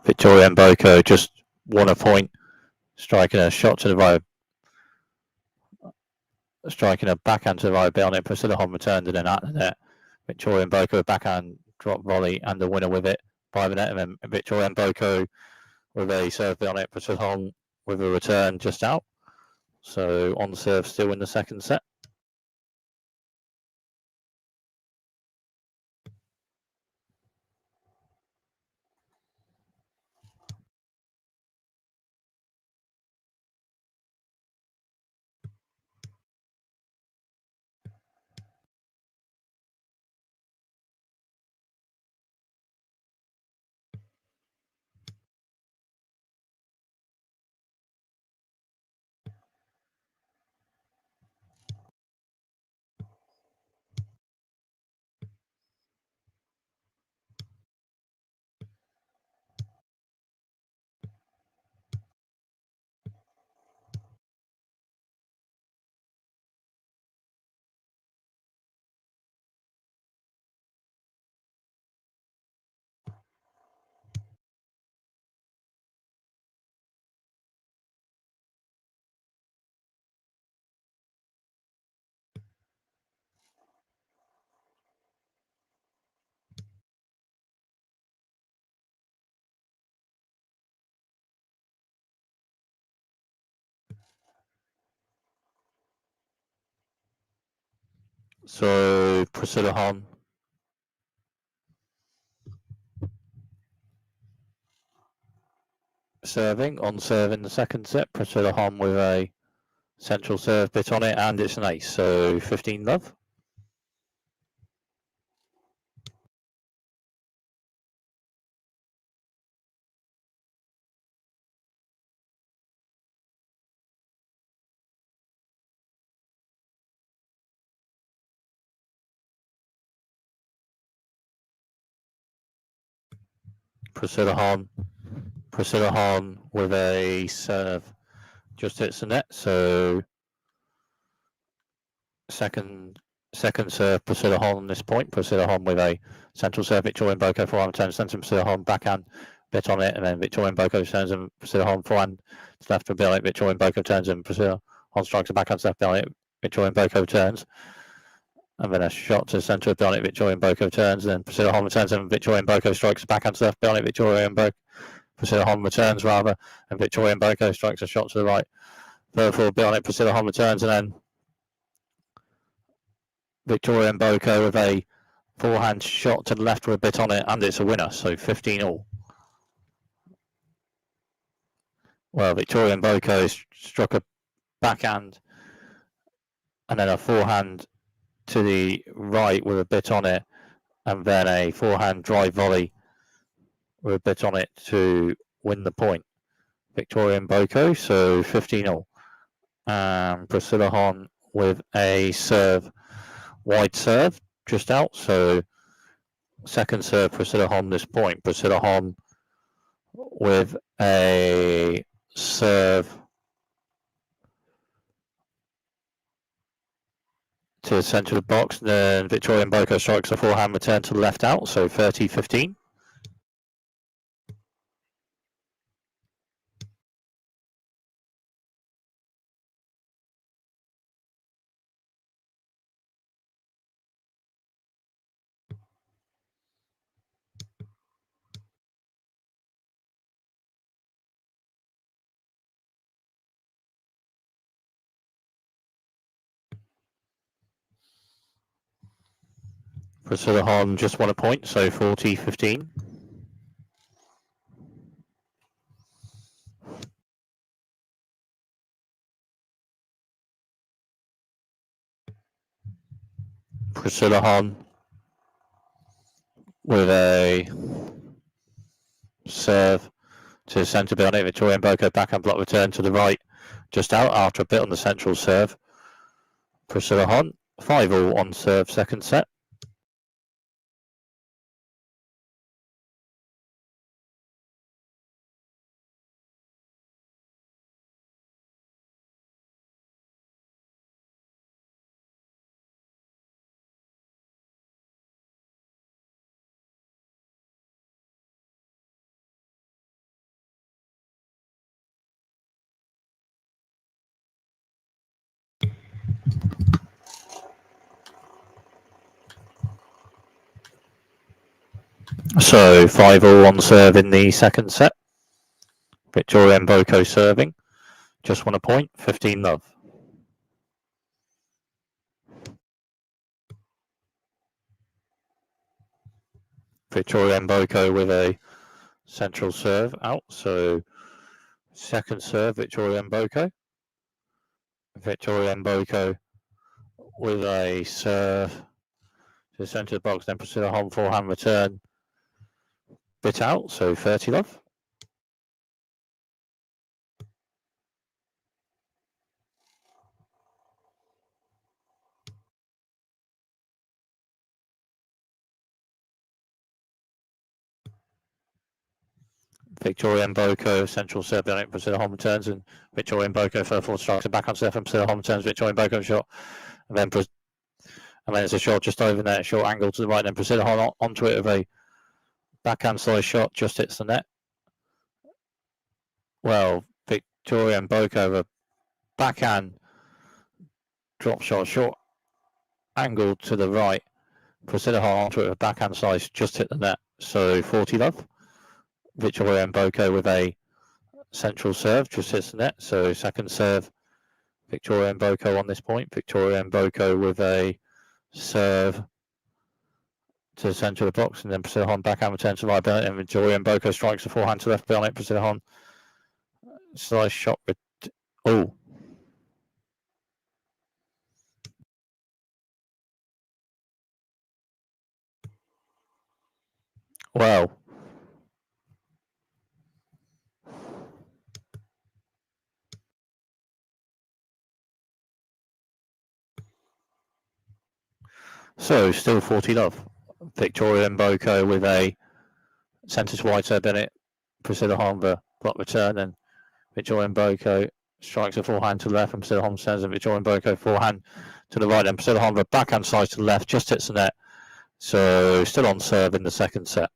Victoria Mboko just won a point, striking a shot to the right, striking a backhand to the right bit on it. Priscilla Hon returned and then at the net. Victoria Mboko backhand drop volley and the winner with it by the net, and then Victoria Mboko with a serve bit on it. Priscilla Hon with a return just out. So on serve still in the second set. So Priscilla Hon serving on serve in the second set. Priscilla Hon with a central serve bit on it, and it's an ace. So 15 love. Priscilla Hon with a serve just hits the net. So second serve Priscilla Hon on this point. Priscilla Hon with a central serve. Victoria Mboko forehand turns, sends Priscilla Hon backhand bit on it, and then Victoria Mboko turns and Priscilla Hon forehand to left of it. Victoria Mboko turns and Priscilla Hon strikes a backhand left on it. Victoria Mboko turns. And then a shot to the centre of Bionic. Victoria Mboko turns, and then Priscilla Hon returns, and Victoria Mboko strikes a backhand serve. Bionic Victoria Mboko. Priscilla Hon returns rather, and Victoria Mboko strikes a shot to the right. Therefore, Bionic Priscilla Hon returns, and then Victoria Mboko with a forehand shot to the left with a bit on it, and it's a winner. So 15 all. Well, Victoria Mboko struck a backhand, and then a forehand to the right with a bit on it, and then a forehand drive volley with a bit on it to win the point. Victoria Mboko, so 15 all. Priscilla Hon with a serve, wide serve, just out. So second serve, Priscilla Hon this point. Priscilla Hon with a serve to the centre of the box. Then Victoria Mboko strikes a forehand return to the left out. So 30-15. Priscilla Hon just won a point, so 40-15. Priscilla Hon with a serve to the centre Bionic. Victoria Mboko backhand block return to the right, just out after a bit on the central serve. Priscilla Hon 5 all on serve second set. So 5-all on serve in the second set. Victoria Mboko serving. Just won a point, 15-love. Victoria Mboko with a central serve out. So second serve, Victoria Mboko. Victoria Mboko with a serve to the centre of the box. Then Priscilla Hon forehand return. Bit out, so 30-love. Victoria Mboko, central serve, then Priscilla Hon returns, and Victoria Mboko for 4 strikes and back on serve, and Priscilla Hon returns, Victoria Mboko shot, and then it's a shot just over there, short angle to the right, then Priscilla Hon onto it with a backhand slice shot, just hits the net. Well, Victoria Mboko with a backhand drop shot, short angle to the right, Priscilla Hon onto it with a backhand slice, just hit the net, so 40-love. Victoria Mboko with a central serve, just hits the net, so second serve, Victoria Mboko on this point. Victoria Mboko with a serve to the centre of the box, and then Priscilla Hon backhand return to right, and Victoria Mboko strikes a forehand to left on it. Priscilla Hon slice shot with wow. So still 40-love. Victoria Mboko with a centre to wide serve, Bennett. Priscilla Hon the block return, and Victoria Mboko strikes a forehand to the left, and Priscilla Hon sends and Victoria Mboko forehand to the right, and Priscilla Hon the backhand slice to the left, just hits the net. So still on serve in the second set.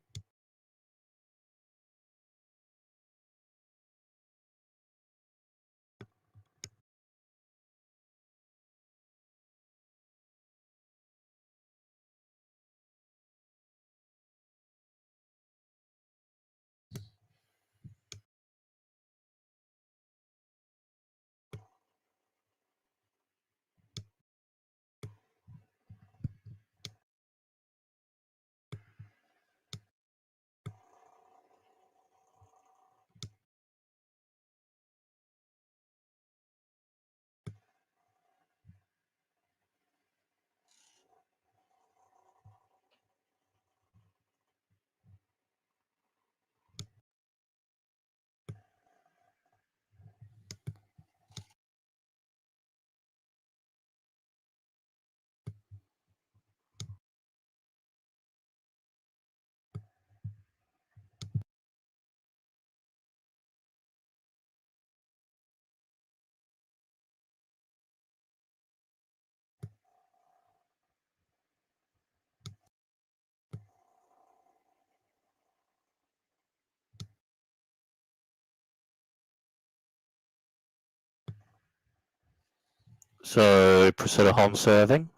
So Priscilla Hon serving.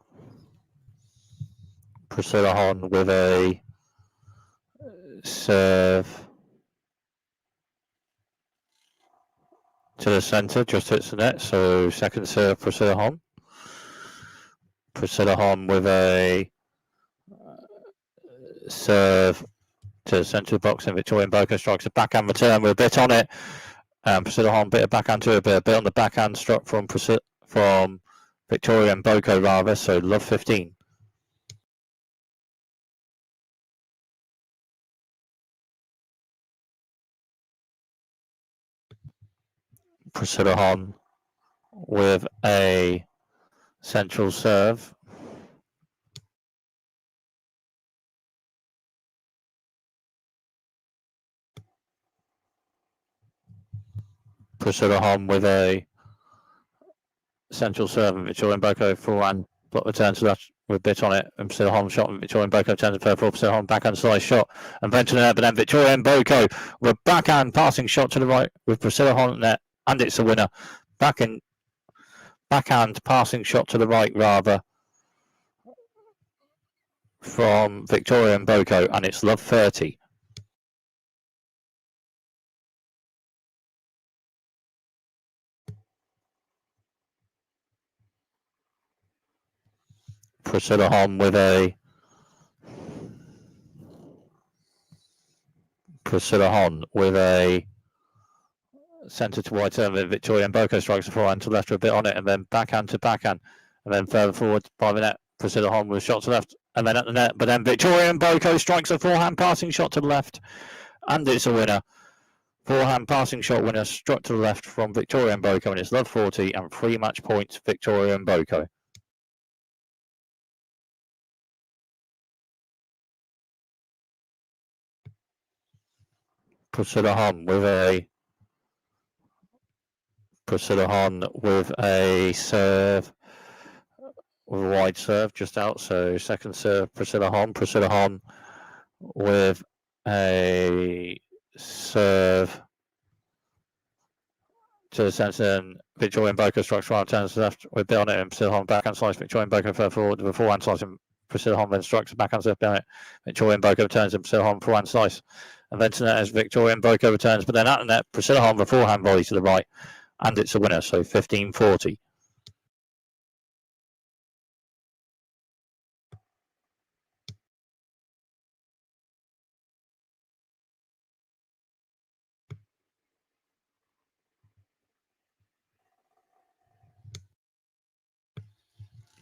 Priscilla Hon with a serve to the centre, just hits the net. So second serve, Priscilla Hon. Priscilla Hon with a serve to the centre of the box, and Victoria Mboko strikes a backhand return with a bit on it. Priscilla Hon bit of backhand to a bit on the backhand struck from Victoria Mboko rather. So love 15. Priscilla Hon with a central serve. Priscilla Hon with a central serve, and Victoria Mboko forehand block return to that with a bit on it, and Priscilla Hon shot, and Victoria Mboko turns to purple. Priscilla Hon backhand slice shot and venture there, but then Victoria Mboko with a backhand passing shot to the right with Priscilla Hon net, and it's a winner. Backhand passing shot to the right rather from Victoria Mboko, and it's love 30. Priscilla Hon with a centre to wide turn. Victoria Mboko strikes the forehand to left with a bit on it, and then backhand to backhand, and then further forward by the net. Priscilla Hon with a shot to left, and then at the net. But then Victoria Mboko strikes a forehand passing shot to the left, and it's a winner. Forehand passing shot winner struck to the left from Victoria Mboko, and it's love 40 and 3 match points Victoria Mboko. Priscilla Hon with a serve, with a wide serve just out. So second serve, Priscilla Hon with a serve to the centre, and Victoria Mboko strikes right, turns to the left with a bit on it, and Priscilla Hon backhand slice. Victoria Mboko further forward with a forehand slice, and Priscilla Hon then strikes a backhand serve down it. Victoria Mboko turns, and Priscilla Hon forehand slice. And then to net as Victoria Mboko returns, but then at the net, Priscilla Hon with a forehand volley to the right, and it's a winner, so 15-40.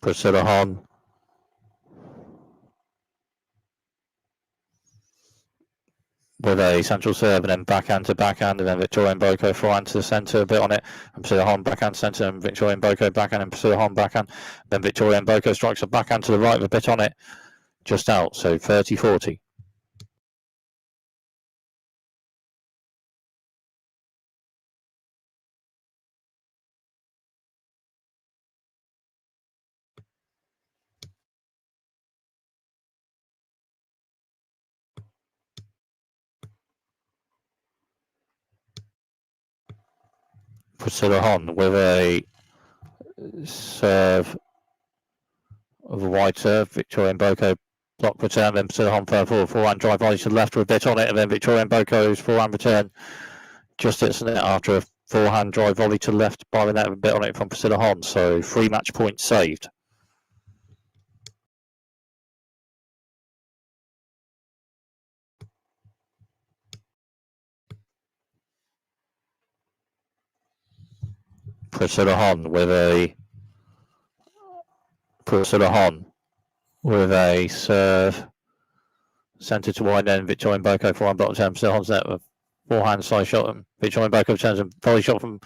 Priscilla Hon with a central serve, and then backhand to backhand, and then Victoria Mboko forehand to the centre, a bit on it, and Priscilla Hon backhand centre, and Victoria Mboko backhand, and Priscilla Hon backhand. Then Victoria Mboko strikes a backhand to the right with a bit on it, just out, so 30-40. Priscilla Hon with a serve, of a wide serve. Victoria Mboko block return, then Priscilla Hon further forehand drive volley to the left with a bit on it, and then Victoria Mboko's forehand return just hits the net after a forehand drive volley to the left by the net with a bit on it from Priscilla Hon. So 3 match points saved. Priscilla Hon with a serve centre to wide end. Victoria Mboko forehand bottom turn. Priscilla Hon's net with forehand side shot, and Victoria Mboko returns a volley shot from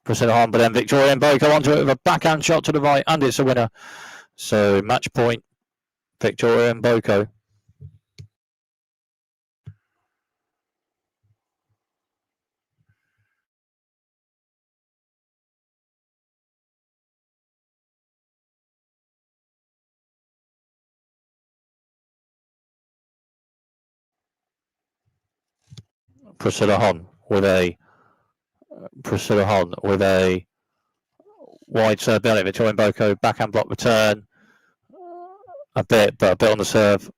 Priscilla Hon, but then Victoria Mboko onto it with a backhand shot to the right, and it's a winner. So match point Victoria Mboko. Priscilla Hon with a wide serve behind it. Victoria Mboko backhand block return a bit on the serve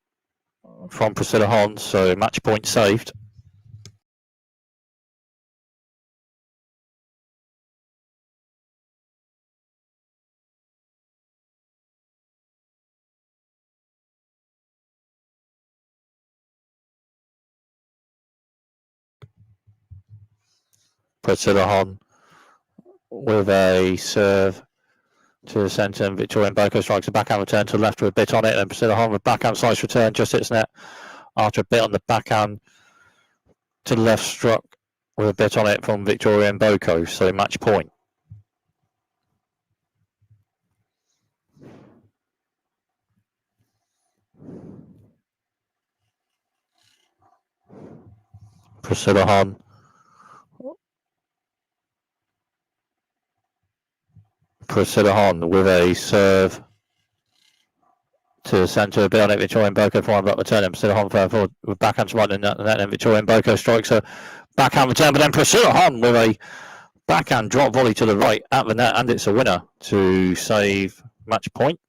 from Priscilla Hon, so match point saved. Priscilla Hon with a serve to the centre, and Victoria Mboko strikes a backhand return to the left with a bit on it, and Priscilla Hon with backhand slice return just hits net after a bit on the backhand to the left, struck with a bit on it from Victoria Mboko, so match point. Priscilla Hon with a serve to the centre, a bit on it. Victoria Mboko forehand block return, and Priscilla Hon forward with backhand to right, and then Victoria Mboko strikes a backhand return, but then Priscilla Hon with a backhand drop volley to the right at the net, and it's a winner to save match point.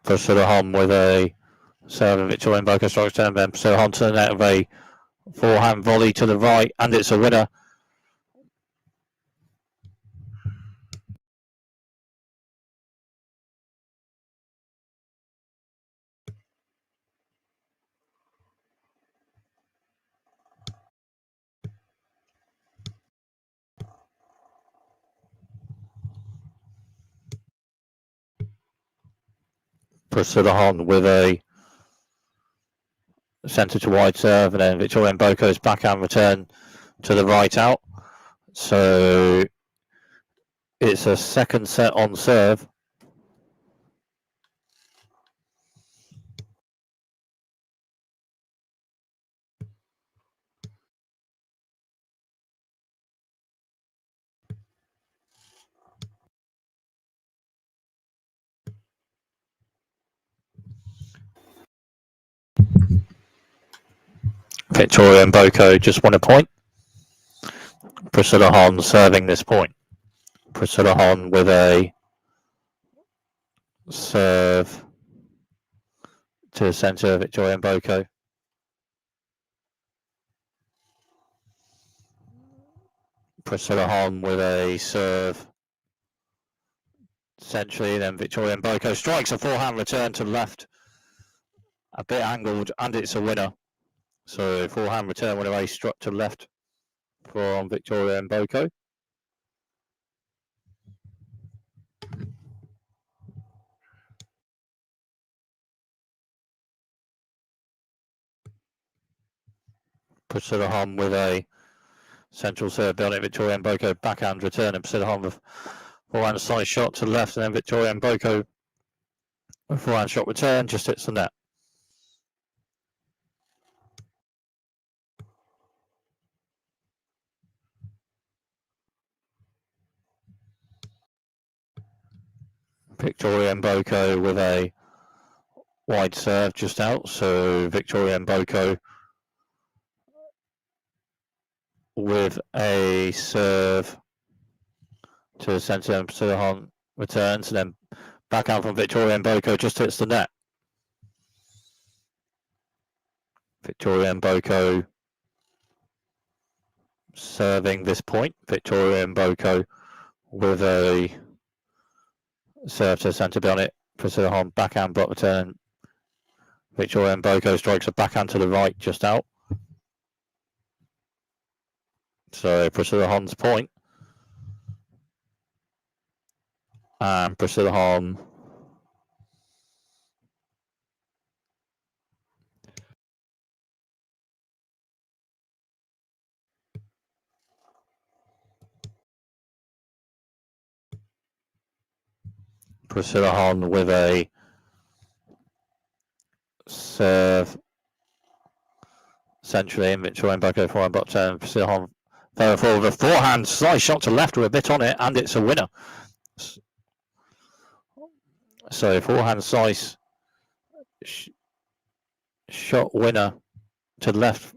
Priscilla Hon with a serve, and Victoria Mboko strikes down, then Priscilla Hon to the net with a forehand volley to the right, and it's a winner. Priscilla Hon with a centre to wide serve, and then Victoria Mboko's backhand return to the right out. So it's a second set on serve. Victoria Mboko just won a point. Priscilla Hon serving this point. Priscilla Hon with a serve to the centre, Victoria Mboko. Priscilla Hon with a serve centrally, then Victoria Mboko strikes a forehand return to the left, a bit angled, and it's a winner. So forehand return with a race struck to the left from Victoria Mboko. Priscilla Hon with a central serve, building Victoria Mboko backhand return, and Priscilla Hon with forehand side shot to the left, and then Victoria Mboko with forehand shot return just hits the net. Victoria Mboko with a wide serve just out, so Victoria Mboko with a serve to the centre, and Priscilla Hon returns, and then backhand from Victoria Mboko just hits the net. Victoria Mboko serving this point. Victoria Mboko with a serve to the centre, beyond it. Priscilla Hon backhand block return. Victoria Mboko strikes a backhand to the right just out. So Priscilla Hon's point. And Priscilla Hon with a serve centrally, and Victoria Mboko forehand block turn. Priscilla Hon further forward with a forehand slice shot to left with a bit on it, and it's a winner. So forehand slice shot winner to the left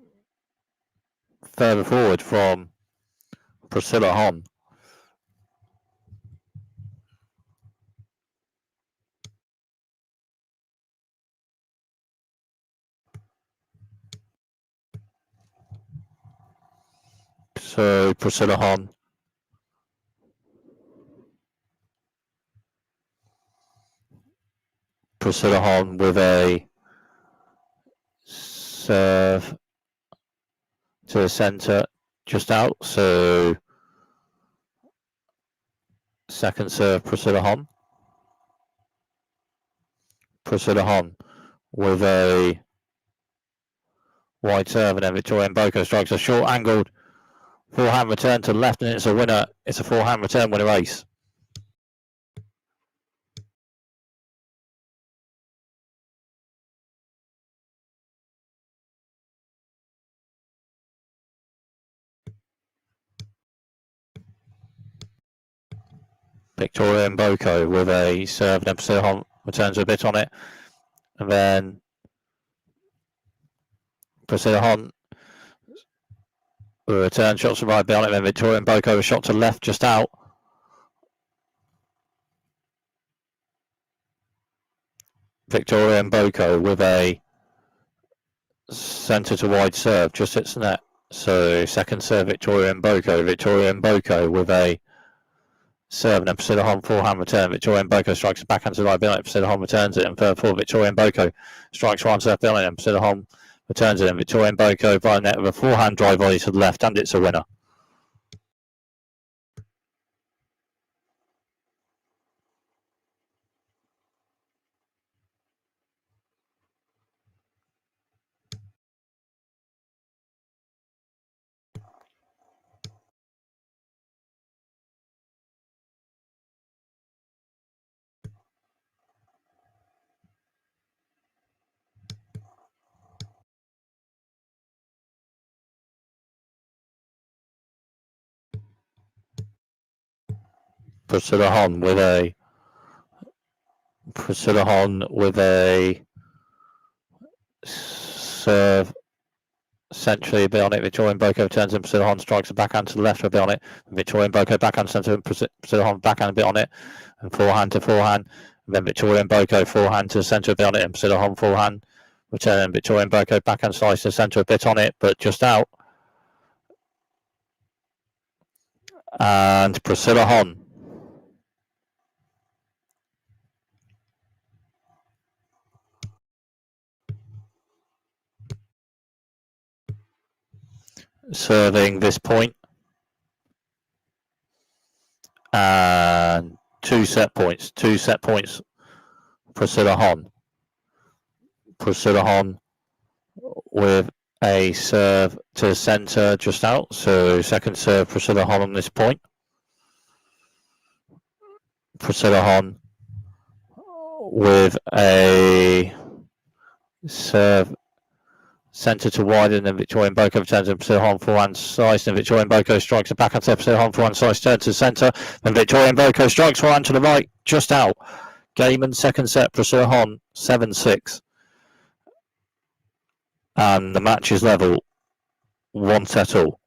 further forward from Priscilla Hon. So Priscilla Hon with a serve to the centre just out, so second serve Priscilla Hon with a wide serve, and then Victoria Mboko strikes a short angled forehand return to the left, and it's a winner. It's a forehand return winner ace. Victoria Mboko with a serve, and then Priscilla Hon returns a bit on it, and then Priscilla Hon return shots to right beyond it, then Victoria Mboko a shot to the left just out. Victoria Mboko with a centre to wide serve, just hits the net. So second serve, Victoria Mboko with a serve, and then Priscilla Hon forehand return. Victoria Mboko strikes it backhand to the right behind it. Priscilla Hon returns it, and third four, Victoria Mboko strikes one serve behind it, and Priscilla Hon returns it, and Victoria Mboko by net with a forehand drive volley to the left, and it's a winner. Priscilla Hon with a serve centrally a bit on it. Victoria Mboko turns and Priscilla Hon strikes a backhand to the left a bit on it. Victoria Mboko backhand centre and Priscilla Hon backhand a bit on it, and forehand to forehand. And then Victoria Mboko forehand to the centre a bit on it, and Priscilla Hon forehand return. And Victoria Mboko backhand slice to the centre a bit on it, but just out. And Priscilla Hon serving this point, and two set points. Priscilla Hon with a serve to centre just out. So second serve, Priscilla Hon on this point. Priscilla Hon with a serve centre to wide, and then Victoria Mboko returns, and Priscilla Hon forehand slice, and Victoria Mboko strikes a backhand serve. Priscilla Hon forehand slice turn to the centre, and Victoria Mboko strikes forehand to the right, just out. Game and second set, Priscilla Hon 7-6. And the match is level, 1 set all.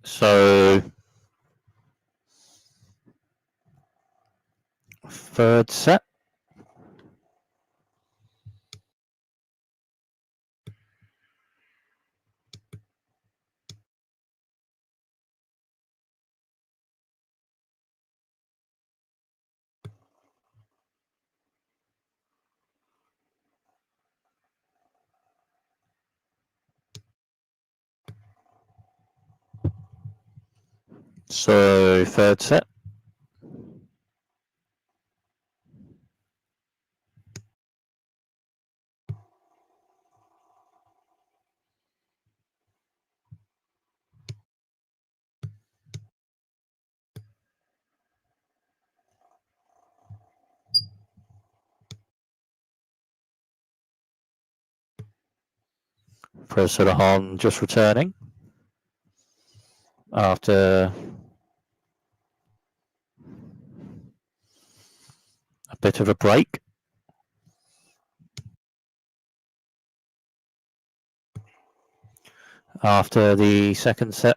So third set. So third set. Priscilla Hon just returning after a bit of a break. After the second set.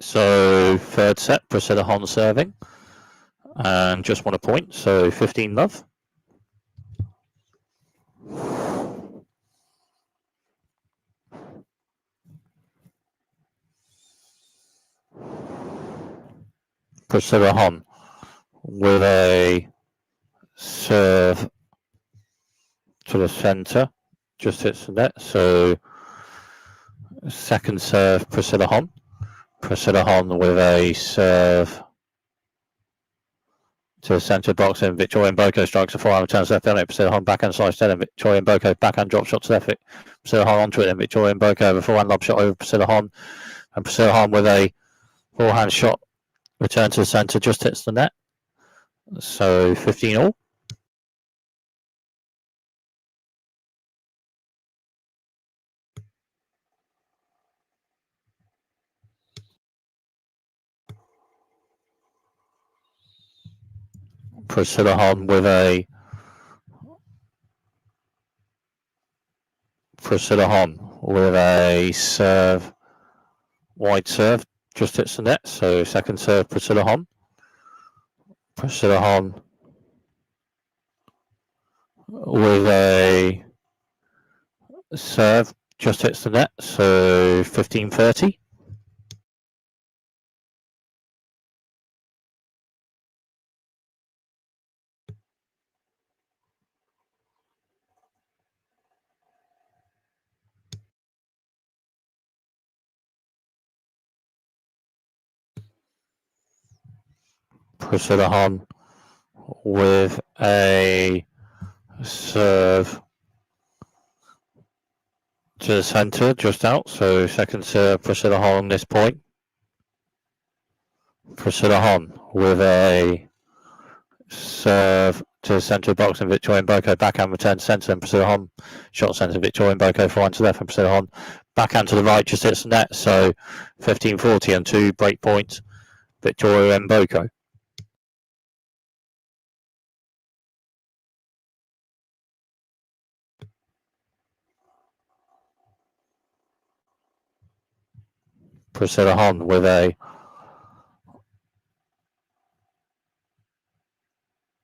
So third set, Priscilla Hon serving. And just 1 point, so 15-love. Priscilla Hon with a serve to the centre, just hits the net. So second serve, Priscilla Hon. Priscilla Hon with a serve to the centre box, and Victoria Mboko strikes a forehand, returns left element. Priscilla Hon backhand slice dead, and Victoria Mboko backhand drop shot to left. Priscilla Hon onto it, and Victoria Mboko with a forehand lob shot over Priscilla Hon, and Priscilla Hon with a forehand shot return to the centre, just hits the net. So 15-all. Priscilla Hon with a serve, wide serve, just hits the net. So second serve, Priscilla Hon. Priscilla Hon with a serve, just hits the net. So 15-30. Priscilla Hon with a serve to the centre, just out. So second serve, Priscilla Hon on this point. Priscilla Hon with a serve to the centre of the box, and Victoria Mboko backhand return to centre, and Priscilla Hon shot centre. Victoria Mboko forehand to left, and Priscilla Hon backhand to the right, just hits the net. So 15-40 and 2 break points, Victoria Mboko. Priscilla Hon with a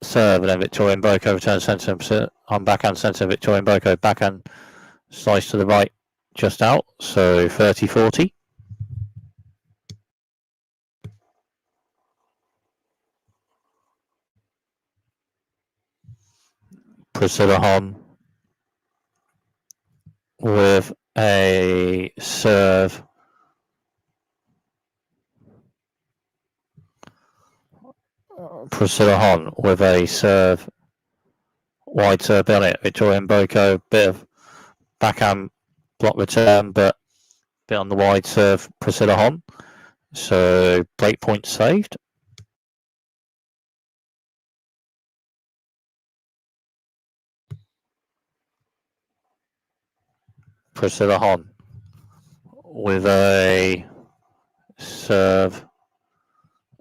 serve, and then Victoria Mboko returns centre, and Priscilla Hon backhand centre, Victoria Mboko backhand slice to the right, just out. So 30-40. Priscilla Hon with a serve Priscilla Hon with a serve, wide serve on it. Victoria Mboko, bit of backhand block return, but bit on the wide serve, Priscilla Hon. So break point saved. Priscilla Hon with a serve,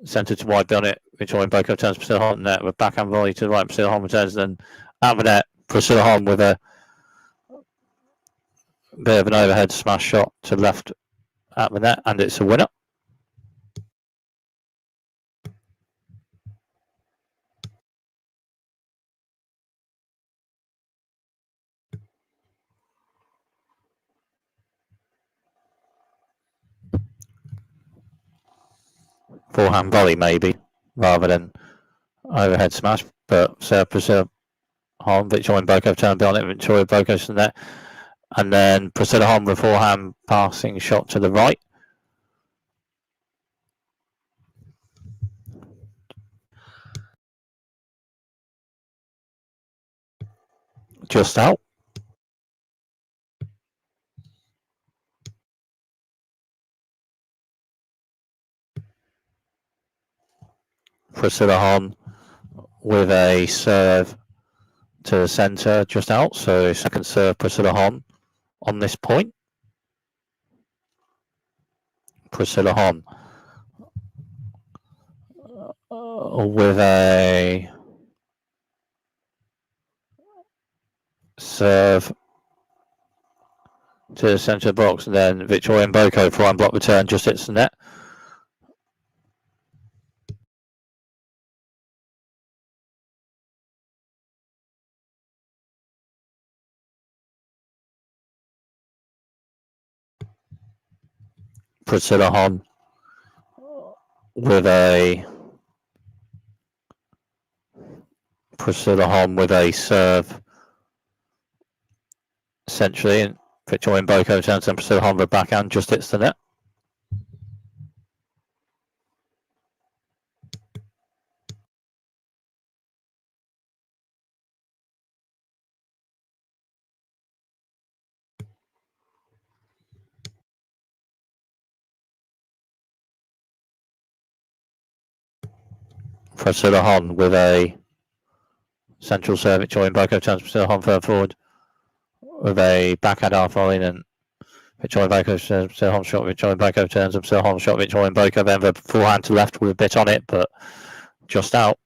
centre to wide on it. Victoria Mboko turns Priscilla Hon net with backhand volley to the right. Priscilla Hon returns, then out the net. Priscilla Hon with a bit of an overhead smash shot to the left at the net, and it's a winner. Forehand volley maybe, rather than overhead smash, but Priscilla Hon, Victoria Mboko turned on it, Victoria Mboko to the net, and then Priscilla Hon with forehand passing shot to the right. Just out. Priscilla Hon with a serve to the centre, just out. So second serve, Priscilla Hon on this point. Priscilla Hon with a serve to the centre of the box, and then Victoria Mboko for one block return, just hits the net. Priscilla Hon with a serve centrally, and Victoria Mboko turns and Priscilla Hon with backhand, just hits the net. Priscilla Hon with a central serve, Victoria Mboko turns Priscilla Hon further forward with a backhand half volley, and Victoria Mboko turns Priscilla Hon shot, Victoria Mboko turns and Priscilla Hon shot, Victoria Mboko then the forehand to left with a bit on it, but just out.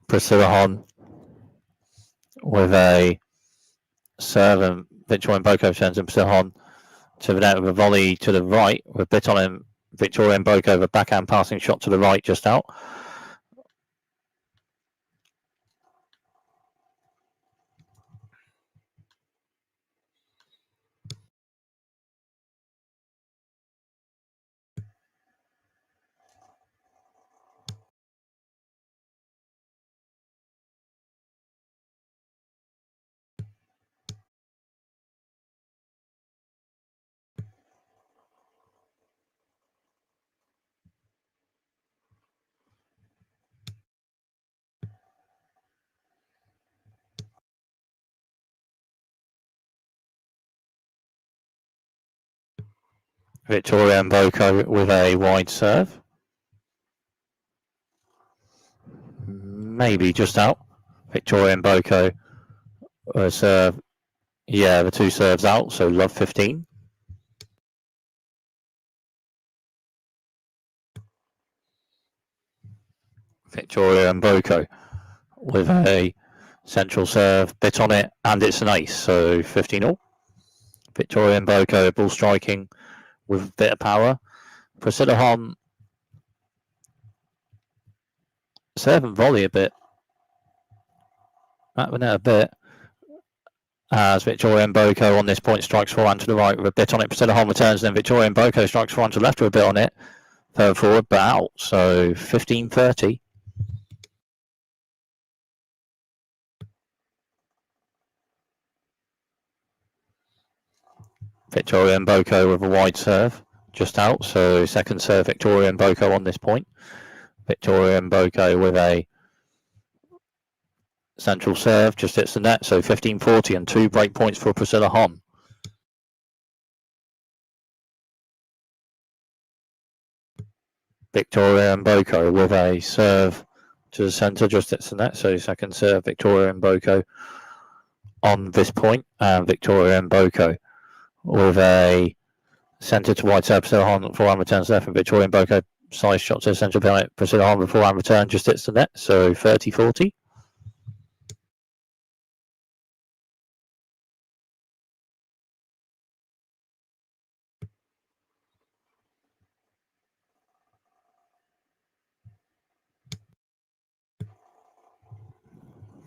Priscilla Hon with a serve, and Victoria Mboko turns and Priscilla Hon to the net with a volley to the right with a bit on him. Victoria Mboko with a backhand passing shot to the right, just out. Victoria Mboko with a wide serve. Maybe just out. Victoria Mboko serve. Yeah, the two serves out, so love 15. Victoria Mboko with a central serve, bit on it, and it's an ace, so 15-all. Victoria Mboko ball striking with a bit of power. Priscilla Hon serve and volley a bit. Back the net a bit. As Victoria Mboko on this point strikes forehand to the right with a bit on it. Priscilla Hon returns, then Victoria Mboko strikes forehand to the left with a bit on it. Further forward, but out. So 15-30. Victoria Mboko with a wide serve, just out. So second serve, Victoria Mboko on this point. Victoria Mboko with a central serve, just hits the net. So 15-40 and 2 break points for Priscilla Hon. Victoria Mboko with a serve to the centre, just hits the net. So second serve, Victoria Mboko on this point. And Victoria Mboko with a centre to wide serve, Priscilla Hon forehand returns left, and Victoria Mboko side shot to the central penalty. Priscilla Hon beforehand return, just hits the net. So 30-40.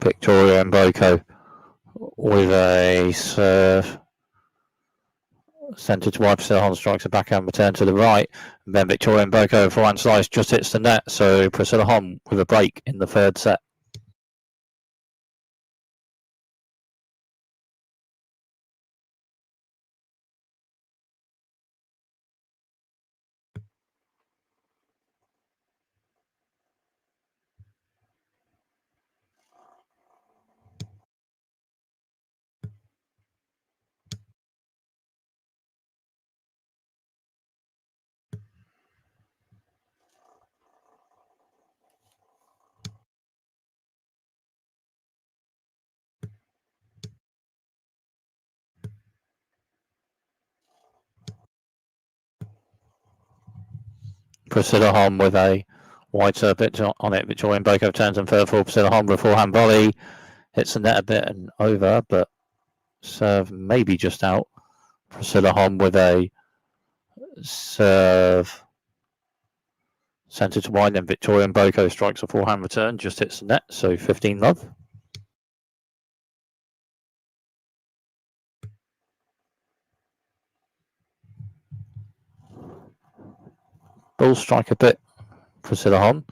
Victoria Mboko with a serve centre to wide. Priscilla Hon strikes a backhand return to the right, and then Victoria Mboko forehand slice just hits the net. So Priscilla Hon with a break in the third set. Priscilla Hon with a wide serve bit on it. Victoria Mboko turns and further forward. Priscilla Hon with a forehand volley. Hits the net a bit and over, but serve maybe just out. Priscilla Hon with a serve centre to wide, then Victoria Mboko strikes a forehand return, just hits the net, so 15-love. Ball strike a bit, Priscilla Hon.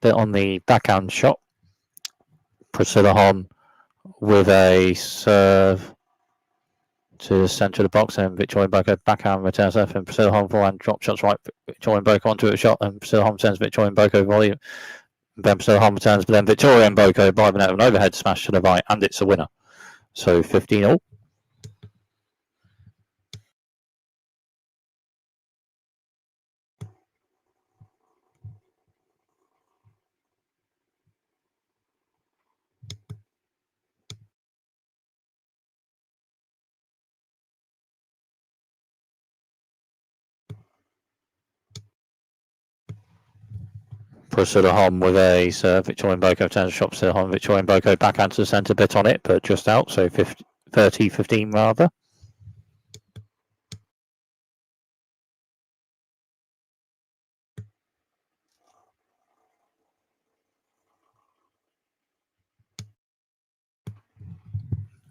Bit on the backhand shot. Priscilla Hon with a serve to the centre of the box, and Victoria Mboko backhand returns left, and Priscilla Hon forehand drop shots right. Victoria Mboko onto a shot, and Priscilla Hon returns Victoria Mboko volley. Then Priscilla Hon returns, but then Victoria Mboko by the net with an overhead smash to the right, and it's a winner. So 15-all. Priscilla Hon with a serve. Victoria Mboko turns shot. Priscilla Hon. Victoria Mboko backhand to the centre, bit on it, but just out. So 30-15 rather.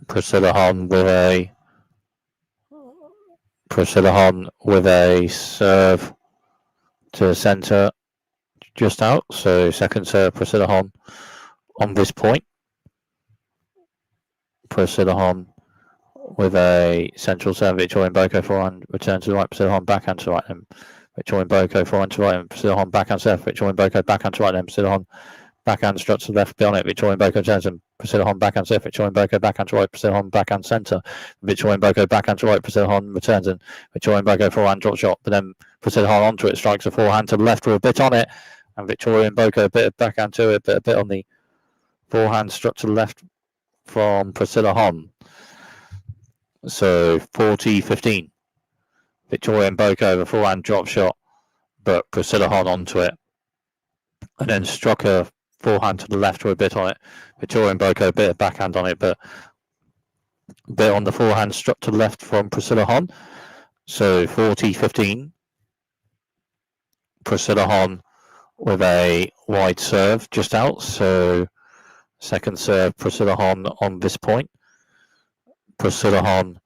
Priscilla Hon with a serve to the centre, just out. So second serve, Priscilla Hon on this point. Priscilla Hon with a central serve. Victoria Mboko forehand return to the right. Priscilla Hon backhand to the right. And Victoria Mboko forehand to the right. And Priscilla Hon backhand serve. Victoria Mboko backhand to the right. And Priscilla Hon backhand struck to the left, bit on it, Victoria Mboko turns and Priscilla Hon backhand left, Victoria Mboko backhand to right, Priscilla Hon backhand centre, Victoria Mboko backhand to right, Priscilla Hon returns and Victoria Mboko forehand drop shot, but then Priscilla Hon onto it, strikes a forehand to the left with a bit on it, and Victoria Mboko a bit of backhand to it, but a bit on the forehand struck to the left from Priscilla Hon. So 40-15. Victoria Mboko the forehand drop shot, but Priscilla Hon onto it, and then struck a forehand to the left with a bit on it. Victoria Mboko a bit of backhand on it, but a bit on the forehand struck to the left from Priscilla Hon. So 40-15. Priscilla Hon with a wide serve just out. So second serve Priscilla Hon on this point. Priscilla Hon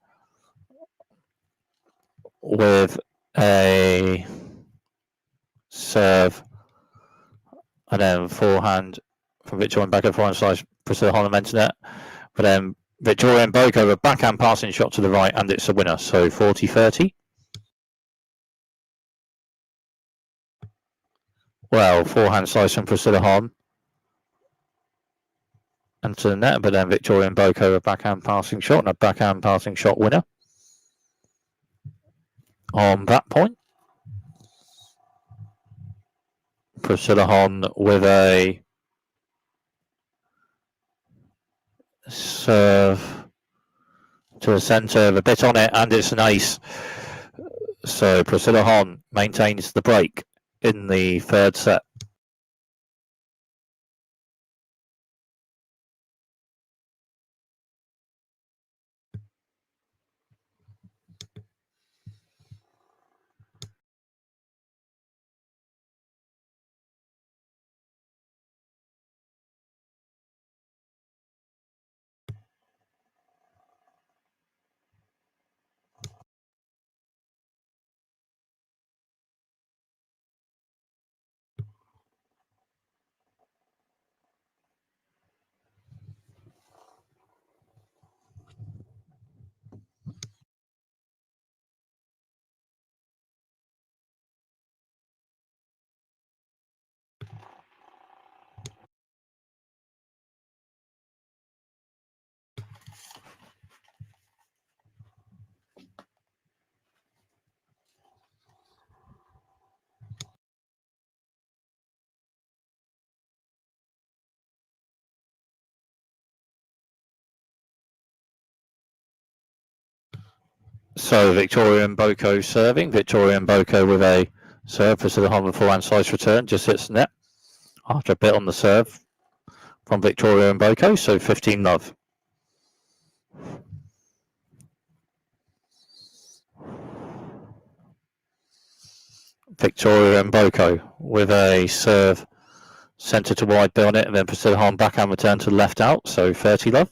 with a serve and then forehand from Victoria Mboko, forehand slice, Priscilla Hon mentioned it, but then Victoria Mboko with a backhand passing shot to the right, and it's a winner. So 40-30. Well, forehand slice from Priscilla Hon and to the net, but then Victoria Mboko a backhand passing shot and a backhand passing shot winner on that point. Priscilla Hon with a serve to the centre, a bit on it, and it's an ace. So Priscilla Hon maintains the break in the third set. So Victoria Mboko serving. Victoria Mboko with a serve. Priscilla Hon with forehand slice return. Just hits the net after a bit on the serve from Victoria Mboko. So 15-love. Victoria Mboko with a serve centre to wide bit on it, and then Priscilla Hon backhand return to the left out. So 30-love.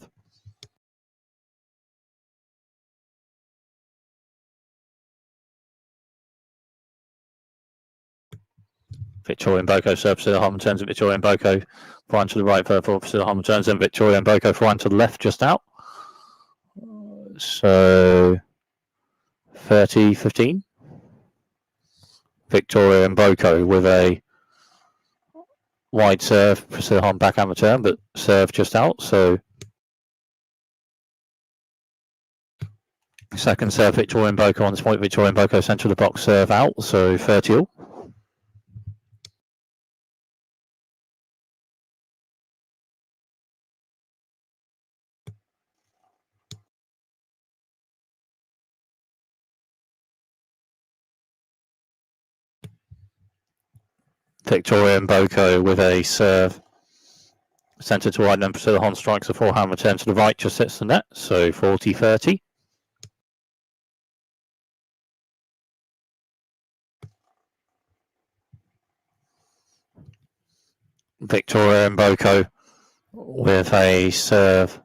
Victoria Mboko serve, Priscilla Hon returns, and Victoria Mboko forehand to the right, for Priscilla Hon returns, and Victoria Mboko forehand to the left just out. So 30-15. Victoria Mboko with a wide serve, Priscilla Hon backhand return, but serve just out. So second serve, Victoria Mboko on this point. Victoria Mboko centre of the box serve out. So 30-all. Victoria Mboko with a serve centre to wide, and then Priscilla Hon strikes a forehand return to the right, just hits the net. So 40-30. Victoria Mboko with a serve,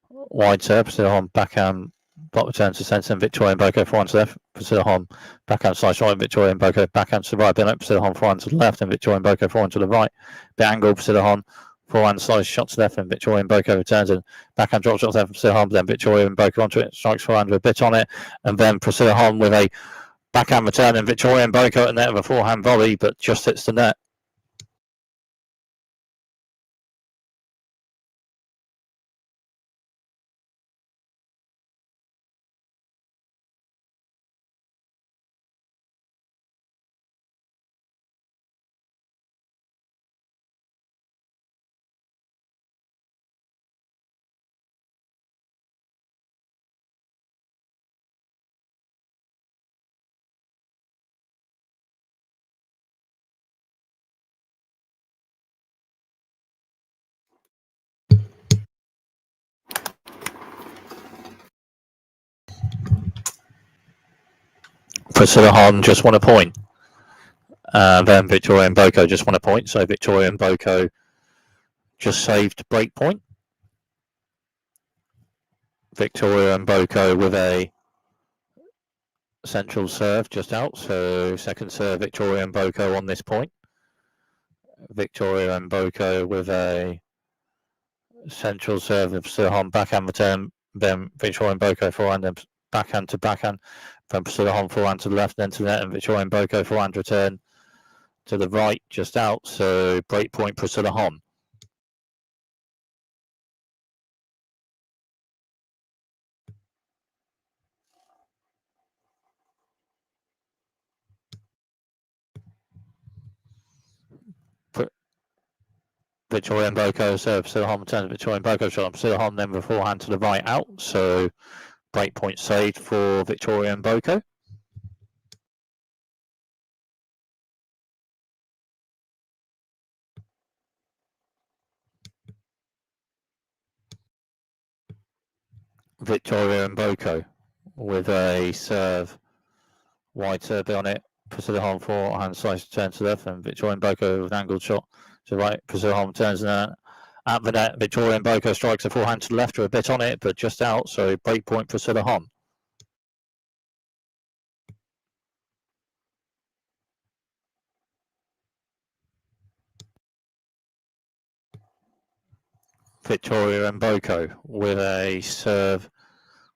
wide serve, Priscilla Hon backhand block return to centre, and Victoria Mboko forehand to left, Priscilla Hon backhand slice right, Victoria Mboko backhand to the right, bit Priscilla Hon forehand to the left, and Victoria Mboko forehand to the right, bit angle, Priscilla Hon forehand slice shot to left, and Victoria Mboko returns and backhand drop shot to left, Priscilla Hon, then Victoria Mboko onto it, strikes forehand with a bit on it, and then Priscilla Hon with a backhand return, and Victoria Mboko at the net with a forehand volley, but just hits the net. Priscilla Hon just won a point. Then Victoria Mboko just won a point. So Victoria Mboko just saved break point. Victoria Mboko with a central serve just out. So second serve Victoria Mboko on this point. Victoria Mboko with a central serve of Priscilla Hon backhand return. Then Victoria Mboko forehand and backhand to backhand. From Priscilla Hon forehand to the left, then to the net, and Victoria Mboko forehand return to the right, just out. So break point Priscilla Hon. Victoria Mboko serve, Priscilla Hon returns, Victoria Mboko shot, Priscilla Hon then beforehand to the right out. So break point saved for Victoria Mboko. Victoria Mboko with a serve, wide serve on it. Priscilla Hon forehand slice turn to the left, and Victoria Mboko with an angled shot to the right. Priscilla Hon turns at the net. Victoria Mboko strikes a forehand to the left, or a bit on it, but just out. So break point Priscilla Hon. Victoria Mboko with a serve,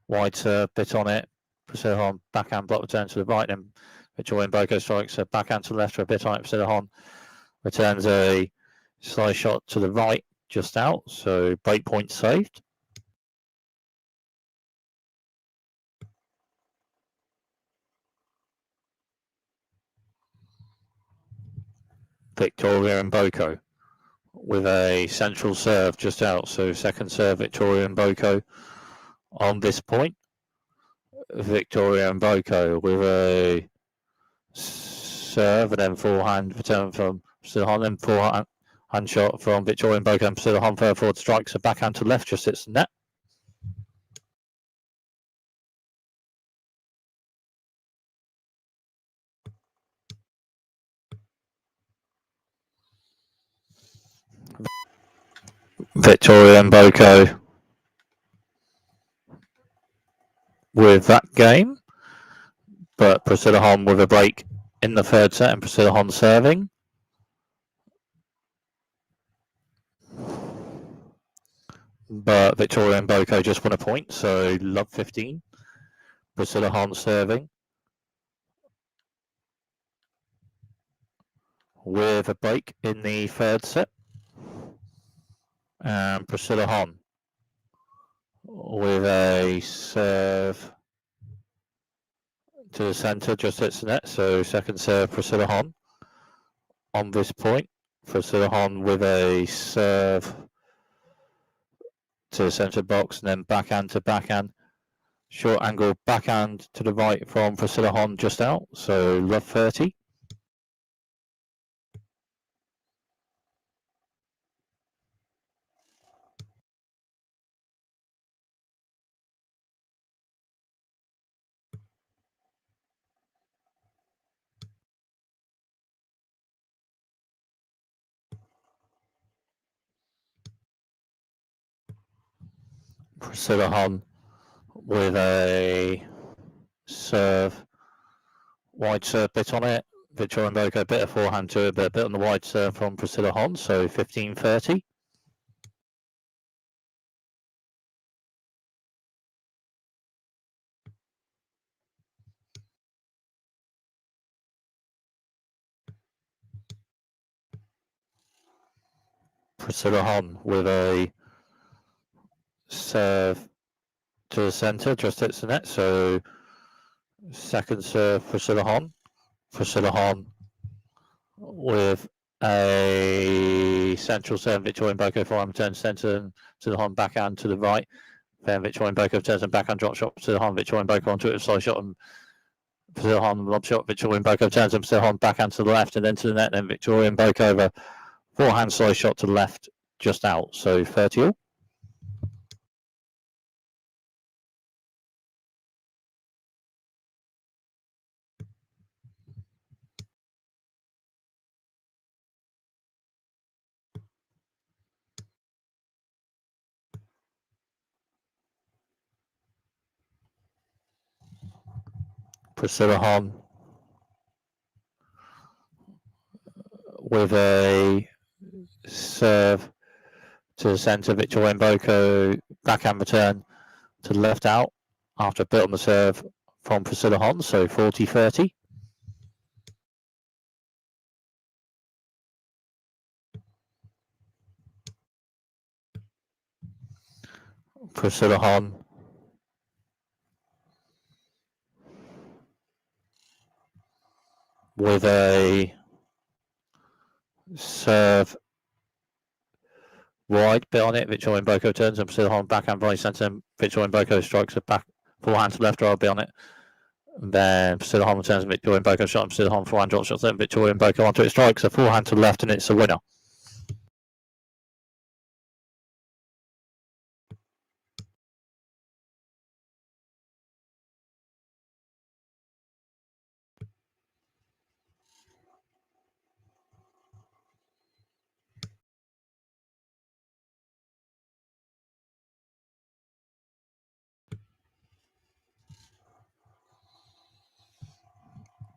wide serve, bit on it. Priscilla Hon backhand block return to the right, then Victoria Mboko strikes a backhand to the left, or a bit on it. Priscilla Hon returns a slice shot to the right, just out. So break point saved. Victoria Mboko with a central serve just out. So second serve Victoria Mboko on this point. Victoria Mboko with a serve and then forehand return from Priscilla Hon, then forehand shot from Victoria Mboko, and Priscilla Hon further forward strikes a backhand to left, just hits the net. Victoria Mboko with that game, but Priscilla Hon with a break in the third set, and Priscilla Hon serving. But Victoria Mboko just won a point, so love 15. Priscilla Hon serving with a break in the third set. And Priscilla Hon with a serve to the centre, just hits the net. So second serve Priscilla Hon on this point. Priscilla Hon with a serve to the centre box, and then backhand to backhand. Short angle backhand to the right from Priscilla Hon just out. So love 30. Priscilla Hon with a serve, wide serve bit on it. Victoria Mboko a bit of forehand to it, but a bit on the wide serve from Priscilla Hon, so 15-30. Priscilla Hon with a serve to the centre, just hits the net, so second serve Priscilla Hon. Priscilla Hon with a central serve, Victoria Mboko forehand turns centre to the Hon backhand to the right. Then Victoria Mboko turns and backhand drop shot to the Hon. Victoria Mboko onto it, a side shot, and Priscilla Hon lob shot. Victoria Mboko turns and Priscilla Hon backhand to the left and then to the net. Then Victoria Mboko over forehand side shot to the left, just out. So 30 all. Priscilla Hon with a serve to the centre. Victoria Mboko backhand return to the left out after a bit on the serve from Priscilla Hon, so 40-30. Priscilla Hon with a serve wide, bit on it. Victoria Mboko turns and Priscilla Hon backhand volley centre. Victoria Mboko strikes a back forehand to left, bit on it. And then Priscilla Hon returns and Victoria Mboko shot and Priscilla Hon forehand drop shot. Then Victoria Mboko onto it, strikes a forehand to the left, and it's a winner.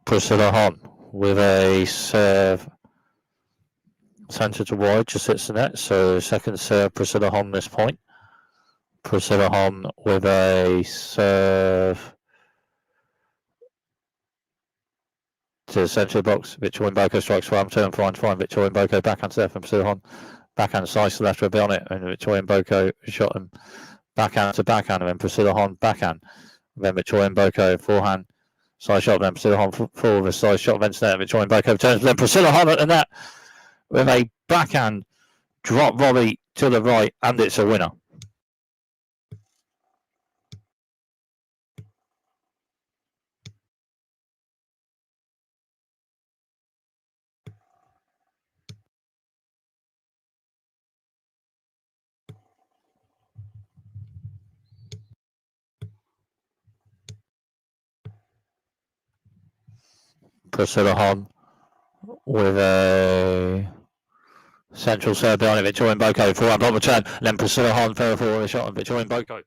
Priscilla Hon with a serve centre to wide, just hits the net. So second serve, Priscilla Hon this point. Priscilla Hon with a serve to the centre of the box. Victoria Mboko strikes for turn fine. Victoria Mboko backhand serve from Priscilla Hon. Backhand slice to left with a bit on it. And Victoria Mboko shot him backhand to backhand. And then Priscilla Hon backhand. And then Victoria Mboko forehand. Side shot, then Priscilla Hon forward with a side shot, then net. Victoria Mboko turns, then Priscilla Hon at the net with a backhand drop volley to the right, and it's a winner. Priscilla Hon with a central serve behind it. Victoria Mboko forehand block return, and then Priscilla Hon further forward with a shot, and Victoria Mboko.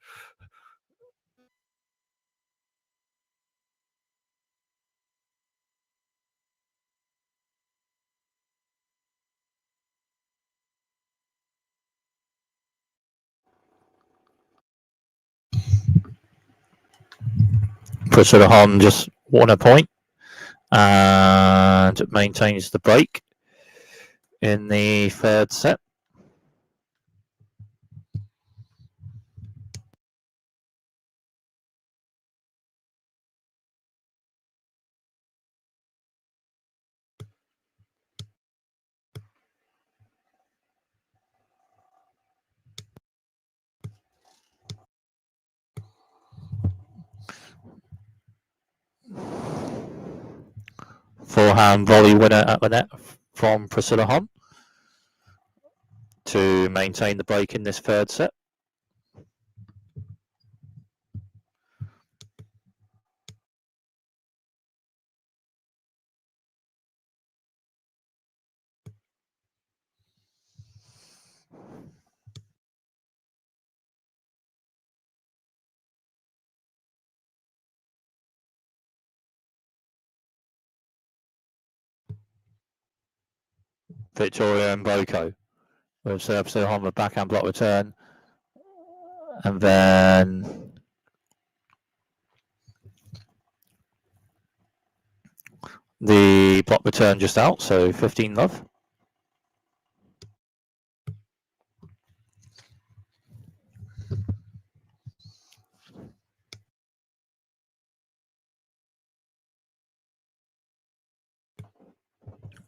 Priscilla Hon just won a point and maintains the break in the third set. Forehand volley winner at the net from Priscilla Hon to maintain the break in this third set. Victoria Mboko with serve Priscilla Hon with backhand block return, and then the block return just out, so 15-love.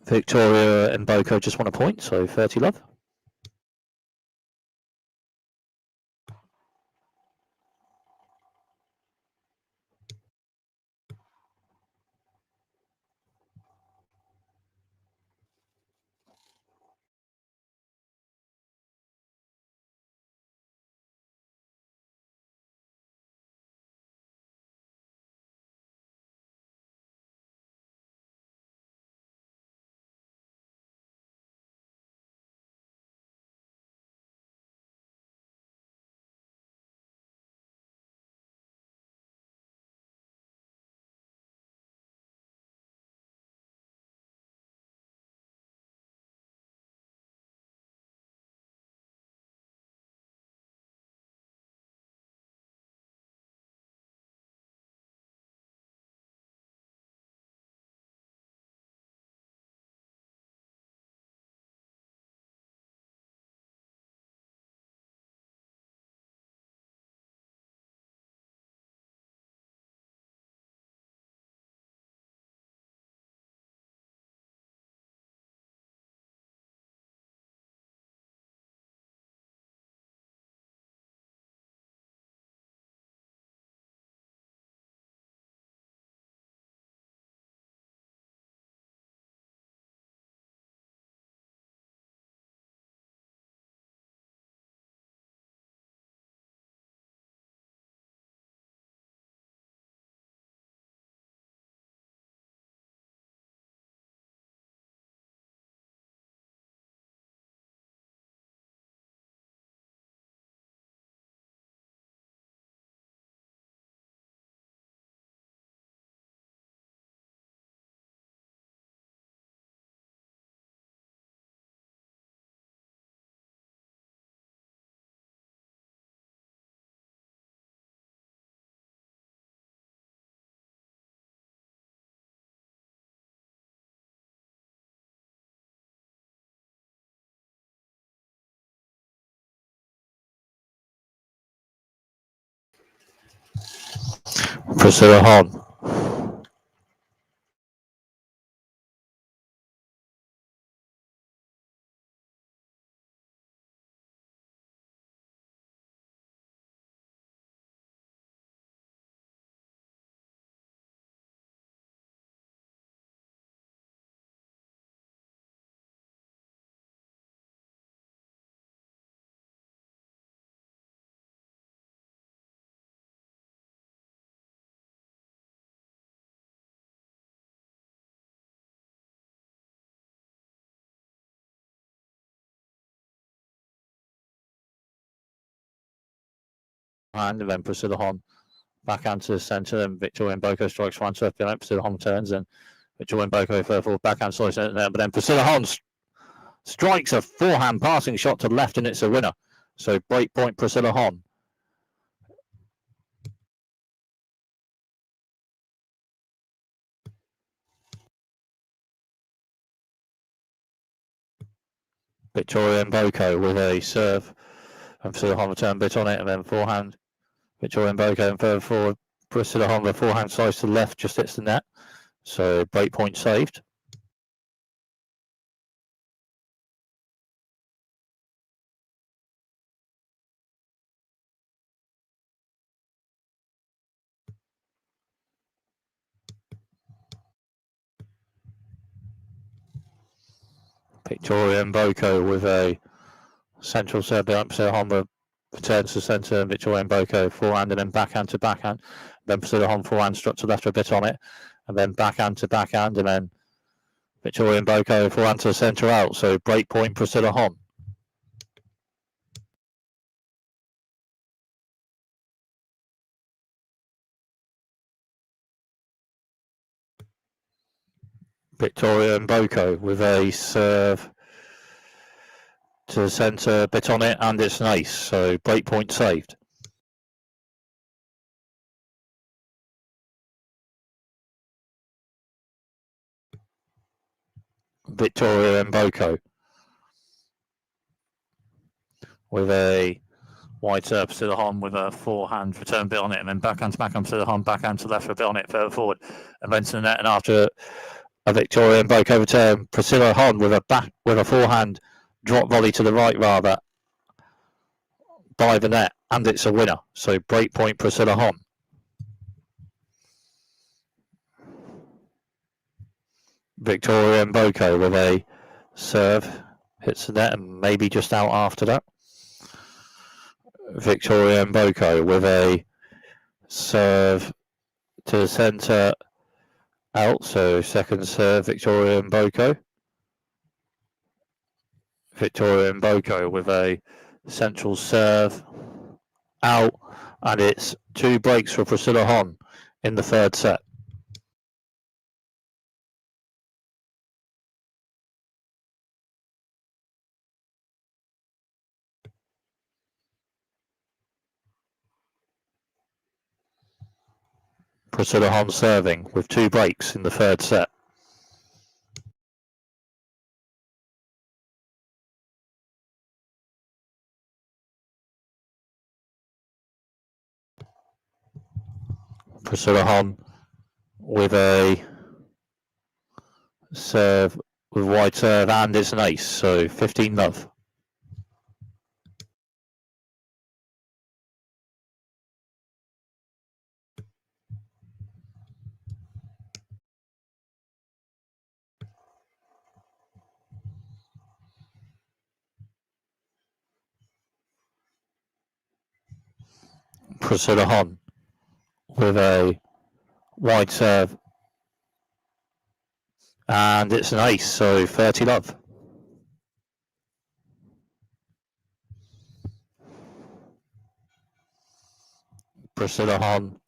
Victoria and Mboko just won a point, so 30-love. Priscilla Hon. And then Priscilla Hon backhand to the centre, and Victoria Mboko strikes one serve behind. Priscilla Hon turns, and Victoria Mboko further forward, backhand slice there, but then Priscilla Hon strikes a forehand passing shot to the left, and it's a winner. So break point Priscilla Hon. Victoria Mboko with a serve, and Priscilla Hon return bit on it, and then forehand. Victoria Mboko and further forward. Priscilla Hon with a forehand slice to the left, just hits the net. So break point saved. Victoria Mboko with a central serve behind Priscilla Hon, returns to centre, and Victoria Mboko forehand and then backhand to backhand. Then Priscilla Hon forehand struck to left a bit on it, and then backhand to backhand, and then Victoria Mboko forehand to the centre out. So break point Priscilla Hon. Victoria Mboko with a serve to the centre, bit on it, and it's nice. So break point saved. Victoria Mboko with a wide serve, Priscilla Hon with a forehand return bit on it, and then backhand to backhand, Priscilla Hon backhand to left for a bit on it, further forward, and then to the net, and after a Victoria Mboko return, Priscilla Hon with a forehand drop volley to the right rather by the net, and it's a winner. So break point Priscilla Hon. Victoria Mboko with a serve, hits the net and maybe just out after that. Victoria Mboko with a serve to the centre out, so second serve Victoria Mboko. Victoria Mboko with a central serve out, and it's 2 breaks for Priscilla Hon in the third set. Priscilla Hon serving with 2 breaks in the third set. Priscilla Hon with a serve, with wide serve, and it's an ace, so 15-love. Priscilla Hon with a wide serve, and it's an ace, so 30-love. Priscilla Hon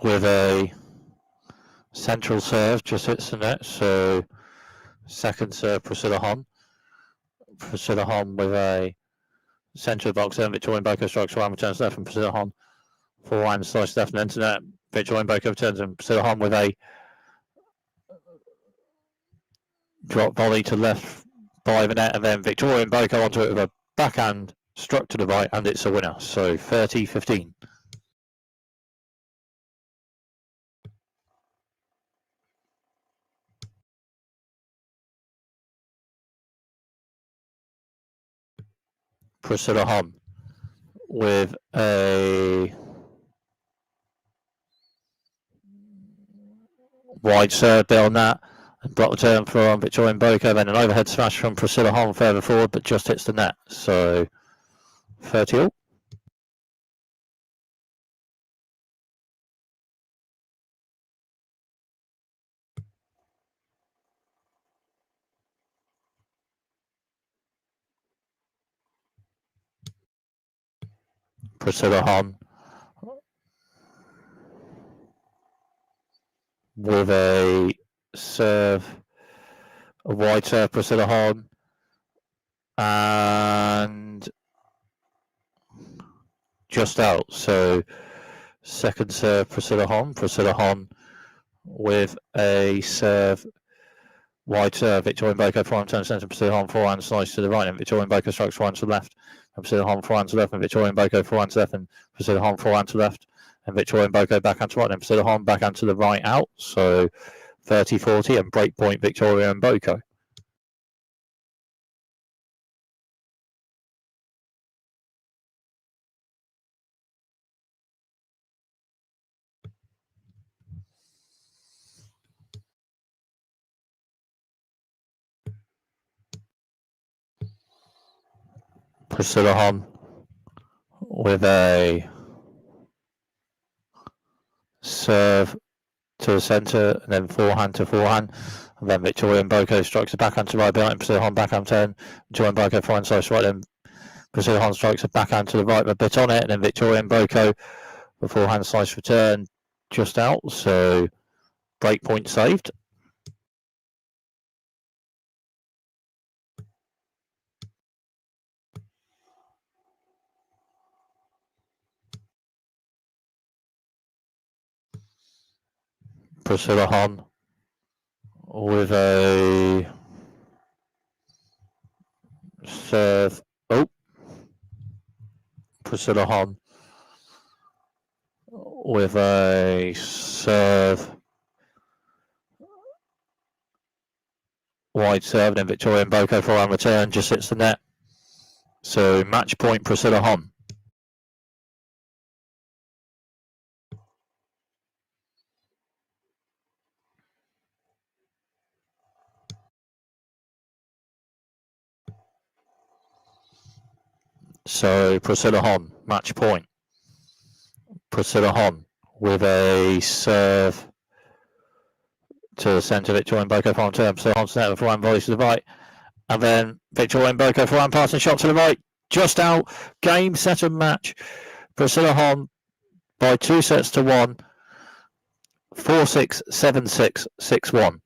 with a central serve, just hits the net, so second serve Priscilla Hon. Priscilla Hon with a centre of the box, then Victoria Mboko strikes one, returns left, and Priscilla Hon forehand slice left and internet. Victoria Mboko returns, and Priscilla Hon with a drop volley to left by the net, and then Victoria Mboko onto it with a backhand struck to the right, and it's a winner. So 30-15. Priscilla Hon with a wide serve bit on that, and block return from Victoria Mboko, then an overhead smash from Priscilla Hon further forward, but just hits the net. So 30-all. Priscilla Hon with a serve, a wide serve, Priscilla Hon, and just out. So second serve, Priscilla Hon with a serve, wide serve, Victoria Mboko forehand turn centre, Priscilla Hon forehand slice to the right, and Victoria Mboko strikes forehand to the left, and Priscilla Hon forehand to the left, and Victoria Mboko forehand to left, and Priscilla Hon forehand to the left, and Victoria Mboko backhand to right, and Priscilla Hon backhand to the right out. So 30-40 and break point Victoria Mboko. Priscilla Hon with a serve to the centre, and then forehand to forehand, and then Victoria Mboko strikes a backhand to right behind Priscilla Hon backhand turn, Victoria Mboko forehand slice right, then Priscilla Hon strikes a backhand to the right with a bit on it, and then Victoria Mboko the forehand slice return just out, so break point saved. Priscilla Hon with a serve. Oh, Priscilla Hon with a serve, wide serve, and then Victoria Mboko forehand return just hits the net. So match point Priscilla Hon. So Priscilla Hon, match point. Priscilla Hon with a serve to the centre, Victoria Mboko forehand turn, Priscilla Hon to the forehand volley to the right, and then Victoria Mboko forehand passing shot to the right, just out. Game, set and match. Priscilla Hon by 2 sets to 1, 4-6, 7-6, 6-1.